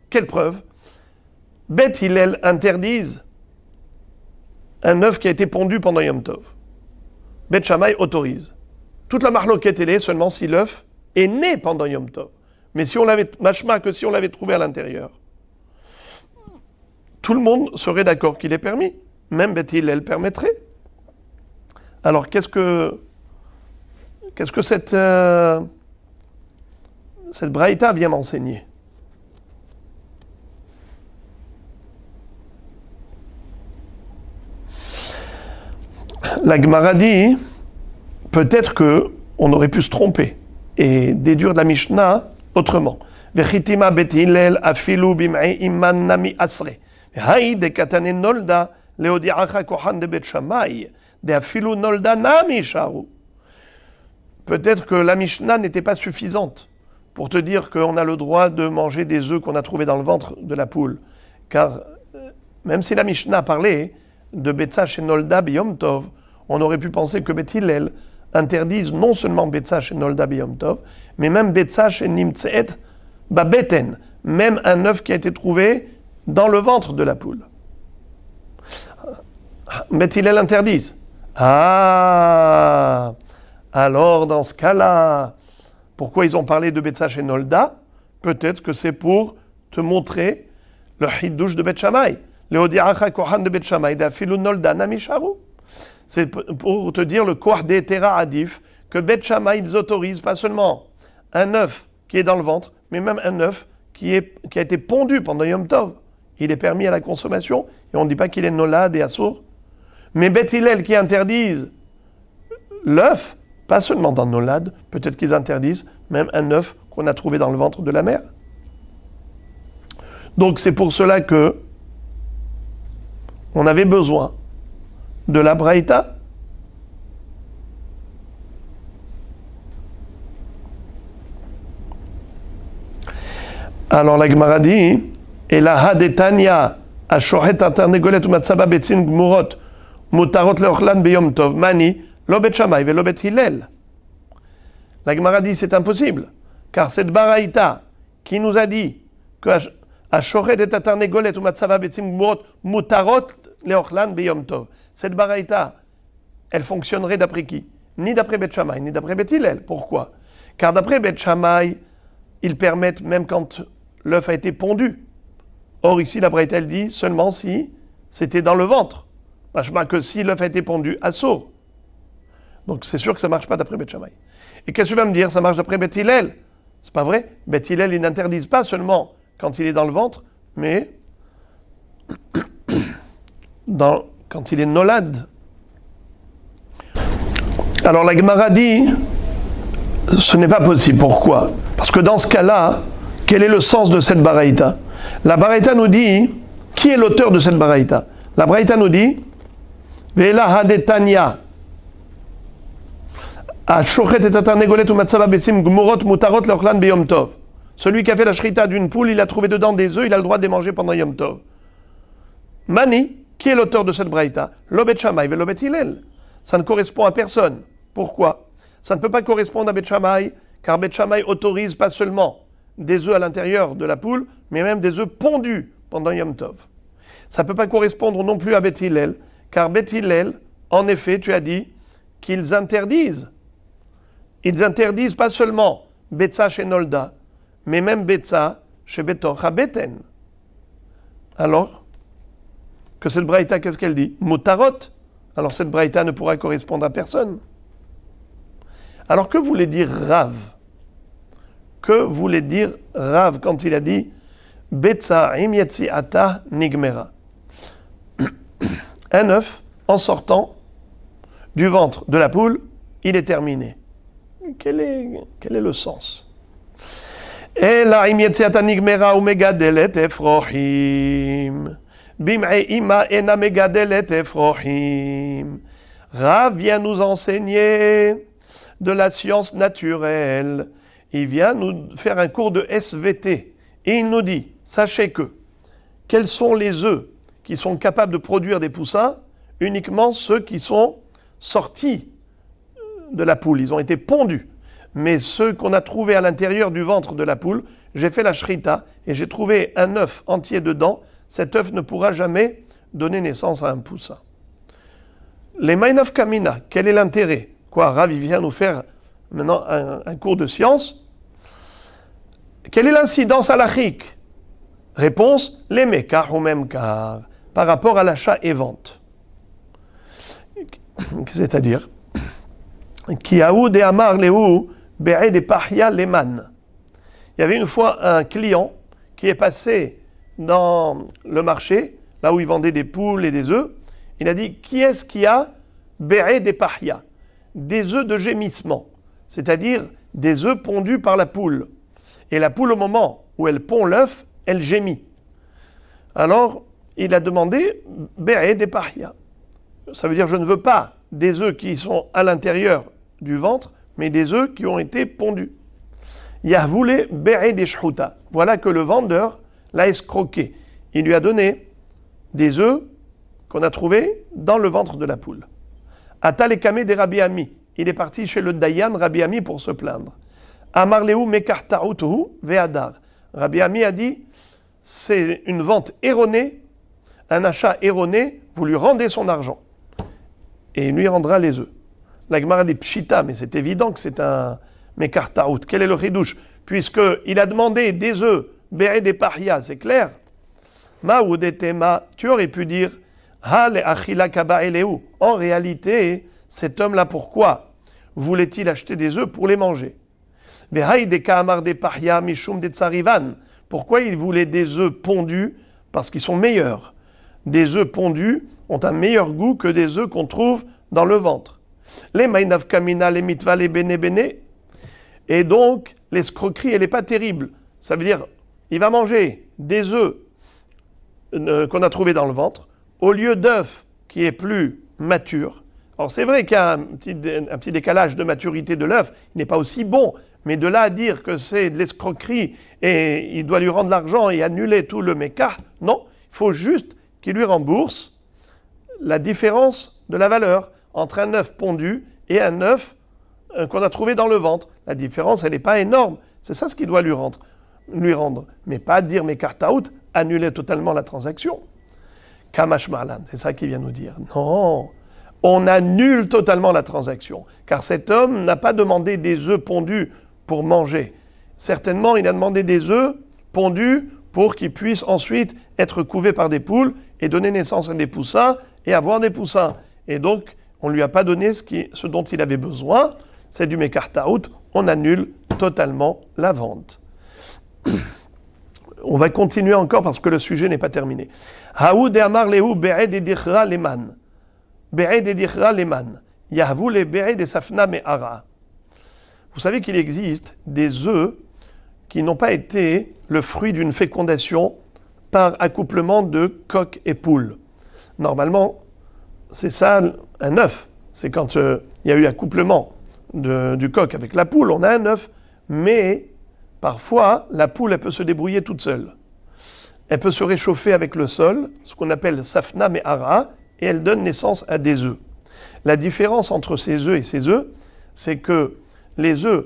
Quelle preuve? Bet Hillel interdise un œuf qui a été pondu pendant Yom Tov. Bet Shammai autorise. Toute la marloquette est seulement si l'œuf est né pendant Yom Tov. Mais si on l'avait, machma que si on l'avait trouvé à l'intérieur, tout le monde serait d'accord qu'il est permis. Même Bet Hillel permettrait. Alors qu'est-ce que cette braïta vient m'enseigner? La Gemara dit, peut-être que on aurait pu se tromper et déduire de la Mishnah autrement. Vechitima bet Hillel afilu bim'ei iman nami asre. Haï de katane nolda leodiacha kohan de bet Shammai de afilu nolda nami sharu. Peut-être que la Mishnah n'était pas suffisante pour te dire qu'on a le droit de manger des œufs qu'on a trouvés dans le ventre de la poule. Car même si la Mishnah parlait de Betza chez Nolda Biyom Tov, on aurait pu penser que Bet Hillel interdise non seulement Betza chez Nolda Biyom Tov, mais même Betza chez Nimtseet Babeten, même un œuf qui a été trouvé dans le ventre de la poule. Bet Hillel interdise. Ah, alors dans ce cas-là, pourquoi ils ont parlé de Betza chez Nolda? Peut-être que c'est pour te montrer le hiddush de Bet Shammai. Leodiacha kohan de Bet Shammai d'afilu nolda nami sharu. C'est pour te dire le koh d'Etera adif que Bet Shammai ils autorisent pas seulement un œuf qui est dans le ventre, mais même un œuf qui a été pondu pendant Yom Tov. Il est permis à la consommation et on ne dit pas qu'il est nolad et assour. Mais Bet Hillel qui interdisent l'œuf, pas seulement dans nolad, peut-être qu'ils interdisent même un œuf qu'on a trouvé dans le ventre de la mère. Donc c'est pour cela que on avait besoin de la braïta. Alors la Gemara dit, et la hadetania ashohet atarnegolet umatzaba betzin gmurot mutarot leochlan beyom tov mani lo bet Shammai velo bet Hillel. La Gemara dit c'est impossible, car cette braïta qui nous a dit que ashohet et atarnegolet umatzaba betzin gmurot mutarot leochlan beyom tov. Cette baraïta, elle fonctionnerait d'après qui? Ni d'après Bet Shammai, ni d'après Bet Hillel. Pourquoi? Car d'après Bet Shammai, ils permettent même quand l'œuf a été pondu. Or ici, la baraïta, elle dit seulement si c'était dans le ventre. Machma que si l'œuf a été pondu à sourd. Donc c'est sûr que ça ne marche pas d'après Bet Shammai. Et qu'est-ce que tu vas me dire? Ça marche d'après Bet Hillel? C'est pas vrai. Bet Hillel, ils n'interdisent pas seulement quand il est dans le ventre, mais quand il est nolad. Alors la Gemara dit, ce n'est pas possible. Pourquoi? Parce que dans ce cas-là, quel est le sens de cette baraïta? La baraïta nous dit, qui est l'auteur de cette baraïta? La baraïta nous dit, Ve'ela hadetanya, ashochet et atarnegolet umatzaba betzim gmurot mutarot leochlan beyom tov. Celui qui a fait la shrita d'une poule, il a trouvé dedans des œufs, il a le droit de les manger pendant Yom Tov. Mani, qui est l'auteur de cette braïta? Lo Bet Shammai ve lo Bet Hillel. Ça ne correspond à personne. Pourquoi? Ça ne peut pas correspondre à Bet Shammai, car Bet Shammai autorise pas seulement des œufs à l'intérieur de la poule, mais même des œufs pondus pendant Yom Tov. Ça ne peut pas correspondre non plus à Bet Hillel, car Bet Hillel, en effet, tu as dit qu'ils interdisent. Ils interdisent pas seulement Betza chez Nolda, mais même Betza chez Betor HaBeten. Alors, que cette braïta, qu'est-ce qu'elle dit? Mutarot. Alors cette braïta ne pourra correspondre à personne. Alors que voulait dire Rav? Que voulait dire Rav quand il a dit Betza im yetziata nigmera? Un œuf, en sortant du ventre de la poule, il est terminé. Quel est le sens? Ela im yetziata nigmera umegadelet efrohim. Bim'ei ima ena megadelet efrohim. Rav vient nous enseigner de la science naturelle. il vient nous faire un cours de SVT. Et il nous dit, sachez que, quels sont les œufs qui sont capables de produire des poussins? Uniquement ceux qui sont sortis de la poule, ils ont été pondus. Mais ceux qu'on a trouvés à l'intérieur du ventre de la poule, j'ai fait la shrita et j'ai trouvé un œuf entier dedans. Cet œuf ne pourra jamais donner naissance à un poussin. Les Mainaf Kamina, quel est l'intérêt? Quoi, Rav vient nous faire maintenant un cours de science. Quelle est l'incidence halachique? Réponse, les mekar ou même car, par rapport à l'achat et vente. C'est-à-dire, Kiaou de Amar Leou, Be'e de Pahya Leman. Il y avait une fois un client qui est passé dans le marché, là où il vendait des poules et des œufs. Il a dit, qui est-ce qui a Be'e de Pahya? Des œufs de gémissement, c'est-à-dire des œufs pondus par la poule. Et la poule, au moment où elle pond l'œuf, elle gémit. Alors, il a demandé Be'e de Pahya. Ça veut dire, je ne veux pas des œufs qui sont à l'intérieur du ventre, mais des œufs qui ont été pondus. Yahvoulé Be'e de Shhuta. Voilà que le vendeur l'a escroqué. Il lui a donné des œufs qu'on a trouvés dans le ventre de la poule. Atalekame de Rabbi Ami. Il est parti chez le Dayan Rabbi Ami pour se plaindre. Amarleu mekartautuhu ve'adar. Rabbi Ami a dit, c'est une vente erronée, un achat erroné, vous lui rendez son argent. Et il lui rendra les œufs. La Gemara dit pshita, mais c'est évident que c'est un mekartaout. Quel est le chidouche? Puisqu'il a demandé des œufs, be'e des pahya, c'est clair. Ma ou des tema, tu aurais pu dire, ha le achila kaba eleu. En réalité, cet homme-là, pourquoi voulait-il acheter des œufs pour les manger? Ve'haï de ka'amar des pahya mishum de tsarivan. Pourquoi il voulait des œufs pondus? Parce qu'ils sont meilleurs. Des œufs pondus ont un meilleur goût que des œufs qu'on trouve dans le ventre. Les maïnav kamina, les mitva, les bene bene. Et donc, l'escroquerie, elle n'est pas terrible. Ça veut dire, il va manger des œufs qu'on a trouvés dans le ventre, au lieu d'œufs qui est plus mature. Alors c'est vrai qu'il y a un petit décalage de maturité de l'œuf, il n'est pas aussi bon, mais de là à dire que c'est de l'escroquerie et il doit lui rendre l'argent et annuler tout le méca, non, il faut juste qu'il lui rembourse la différence de la valeur entre un œuf pondu et un œuf qu'on a trouvé dans le ventre. La différence, elle n'est pas énorme. C'est ça ce qu'il doit lui rendre. Mais pas dire mes cartes out, annuler totalement la transaction. Kamash Marlan, c'est ça qu'il vient nous dire. Non, on annule totalement la transaction. Car cet homme n'a pas demandé des œufs pondus pour manger. Certainement, il a demandé des œufs pondus pour qu'ils puissent ensuite être couvés par des poules et donner naissance à des poussins et avoir des poussins. Et donc, on ne lui a pas donné ce dont il avait besoin. C'est du mekartaout. On annule totalement la vente. On va continuer encore parce que le sujet n'est pas terminé. Haoud amar lehu be'ed edichra leman. Be'ed edichra leman. Yahvou le be'ed de safna me'ara. Vous savez qu'il existe des œufs qui n'ont pas été le fruit d'une fécondation par accouplement de coq et poule. Normalement, c'est ça un œuf. C'est quand il y a eu accouplement du coq avec la poule, on a un œuf. Mais parfois, la poule, elle peut se débrouiller toute seule. Elle peut se réchauffer avec le sol, ce qu'on appelle safna me'ara, et elle donne naissance à des œufs. La différence entre ces œufs et ces œufs, c'est que les œufs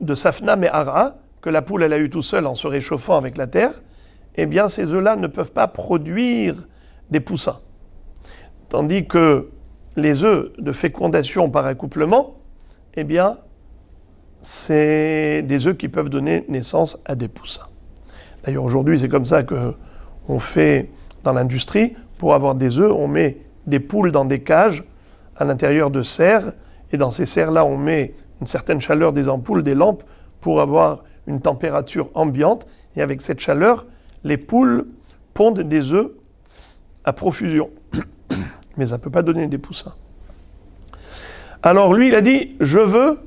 de safna me'ara, que la poule elle a eu tout seule en se réchauffant avec la terre, eh bien ces œufs-là ne peuvent pas produire des poussins. Tandis que les œufs de fécondation par accouplement, eh bien, c'est des œufs qui peuvent donner naissance à des poussins. D'ailleurs, aujourd'hui, c'est comme ça qu'on fait dans l'industrie. Pour avoir des œufs, on met des poules dans des cages à l'intérieur de serres. Et dans ces serres-là, on met une certaine chaleur des ampoules, des lampes, pour avoir une température ambiante. Et avec cette chaleur, les poules pondent des œufs à profusion. Mais ça ne peut pas donner des poussins. Alors lui, il a dit, je veux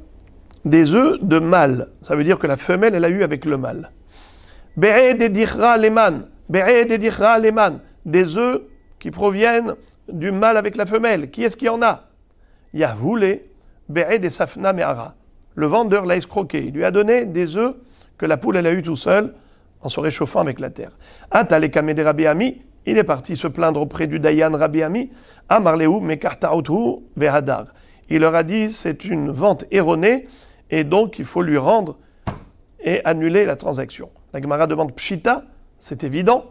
des œufs de mâle. Ça veut dire que la femelle, elle a eu avec le mâle. Be'ed edichra leman. Be'ed edichra leman. Des œufs qui proviennent du mâle avec la femelle. Qui est-ce qu'il y en a? Yahvoulé, be'ed et safna me'ara. le vendeur l'a escroqué. Il lui a donné des œufs que la poule elle a eu tout seul en se réchauffant avec la terre. Atalekame de Rabbi Ami, il est parti se plaindre auprès du Dayan Rabbi Ami, Amarlehu mekartaoutu vehadar. Il leur a dit c'est une vente erronée et donc il faut lui rendre et annuler la transaction. La Gemara demande Pshita, c'est évident,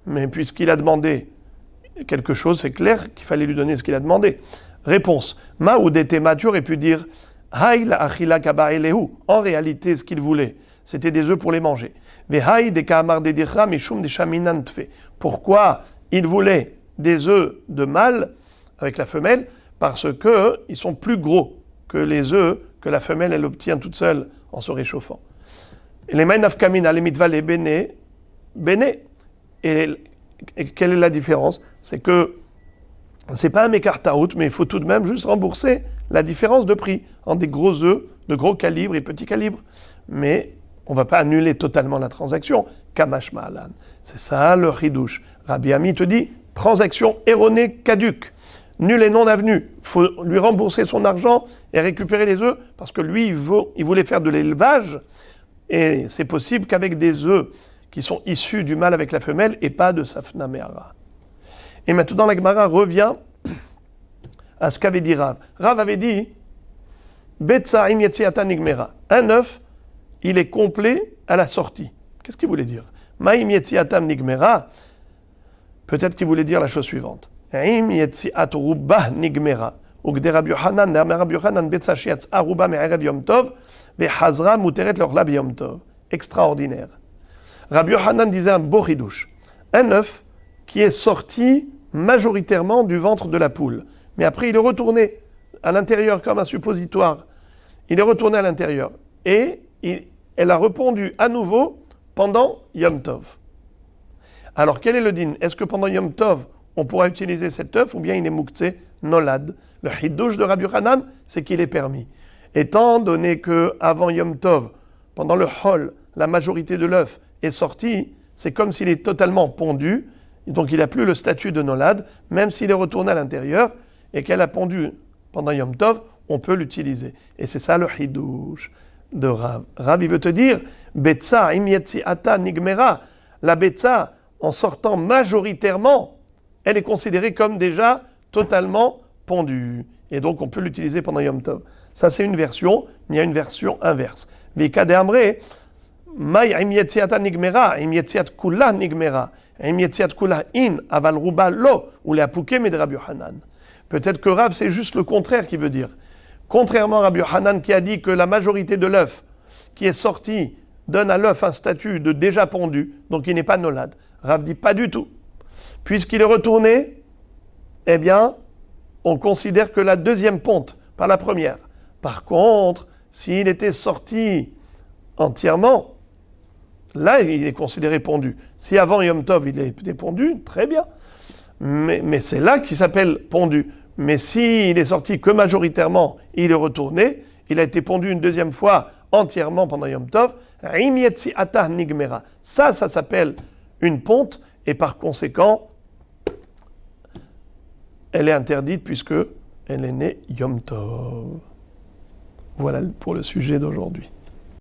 mais puisqu'il a demandé quelque chose, c'est clair qu'il fallait lui donner ce qu'il a demandé. Réponse. Ma ou Detema, tu aurais pu dire Hay la achila kaba elehu. En réalité, ce qu'il voulait, c'était des œufs pour les manger. Vehay de kaamar de dirha mishum de shaminan tfe. Pourquoi il voulait des œufs de mâle avec la femelle? Parce que ils sont plus gros que les œufs que la femelle elle obtient toute seule en se réchauffant. Et les maïnaf kamina les mitva les bene. Et quelle est la différence? C'est que c'est pas un mekartaout, mais il faut tout de même juste rembourser la différence de prix entre des gros œufs de gros calibre et petits calibres. Mais on ne va pas annuler totalement la transaction. Kamash ma'alan. C'est ça le chidouche. Rabbi Ami te dit transaction erronée, caduque, nulle et non avenue. Il faut lui rembourser son argent et récupérer les œufs parce que lui, il voulait faire de l'élevage et c'est possible qu'avec des œufs qui sont issus du mâle avec la femelle et pas de Safna Me'ara. Et maintenant, la Gemara revient à ce qu'avait dit Rav. Rav avait dit Betsa'im yetziata nigmera. Un œuf, il est complet à la sortie. Qu'est-ce qu'il voulait dire? Ma'im yetziatam nigmera. Peut-être qu'il voulait dire la chose suivante. Im yetziat ruba nigmera. Ugde Rabbi Yochanan, Rabbi Yochanan betza shiatza ruba me'erev yom tov, ve'chazra muteret l'orla b'yom tov. Extraordinaire. Rabbi Yochanan disait un beau chidouche. Un œuf qui est sorti majoritairement du ventre de la poule. Mais après, il est retourné à l'intérieur comme un suppositoire. Il est retourné à l'intérieur. Et elle a répondu à nouveau pendant Yom Tov. Alors, quel est le din? Est-ce que pendant Yom Tov, on pourra utiliser cet œuf ou bien il est mouktsé nolad? Le chidouche de Rabbi Yochanan, c'est qu'il est permis. Étant donné qu'avant Yom Tov, pendant le hol, la majorité de l'œuf est sortie, c'est comme s'il est totalement pondu, donc il n'a plus le statut de nolad, même s'il est retourné à l'intérieur et qu'elle a pondu pendant Yom Tov, on peut l'utiliser. Et c'est ça le chidouche de Rav. Rav, il veut te dire, Betsa im yetziata nigmera, la Betsa, en sortant majoritairement, elle est considérée comme déjà totalement pondue. Et donc on peut l'utiliser pendant Yom Tov. Ça c'est une version, mais il y a une version inverse. Vika de Amre, May im yetziata nigmera, im yetziat kula nigmera, im yetziat kula in, aval ruba lo, ou le apuke med Rabbi Yochanan. Peut-être que Rav, c'est juste le contraire qui veut dire. Contrairement à Rabbi Yochanan qui a dit que la majorité de l'œuf qui est sorti donne à l'œuf un statut de déjà pondu, donc il n'est pas nolad. Rav dit pas du tout. Puisqu'il est retourné, eh bien, on considère que la deuxième ponte, pas la première. Par contre, s'il était sorti entièrement, là, il est considéré pondu. Si avant Yom Tov, il était pondu, très bien. Mais c'est là qu'il s'appelle pondu. Mais s'il est sorti que majoritairement, il est retourné, il a été pondu une deuxième fois entièrement pendant Yom Tov, ça s'appelle une ponte, et par conséquent, elle est interdite puisque elle est née Yom Tov. Voilà pour le sujet d'aujourd'hui.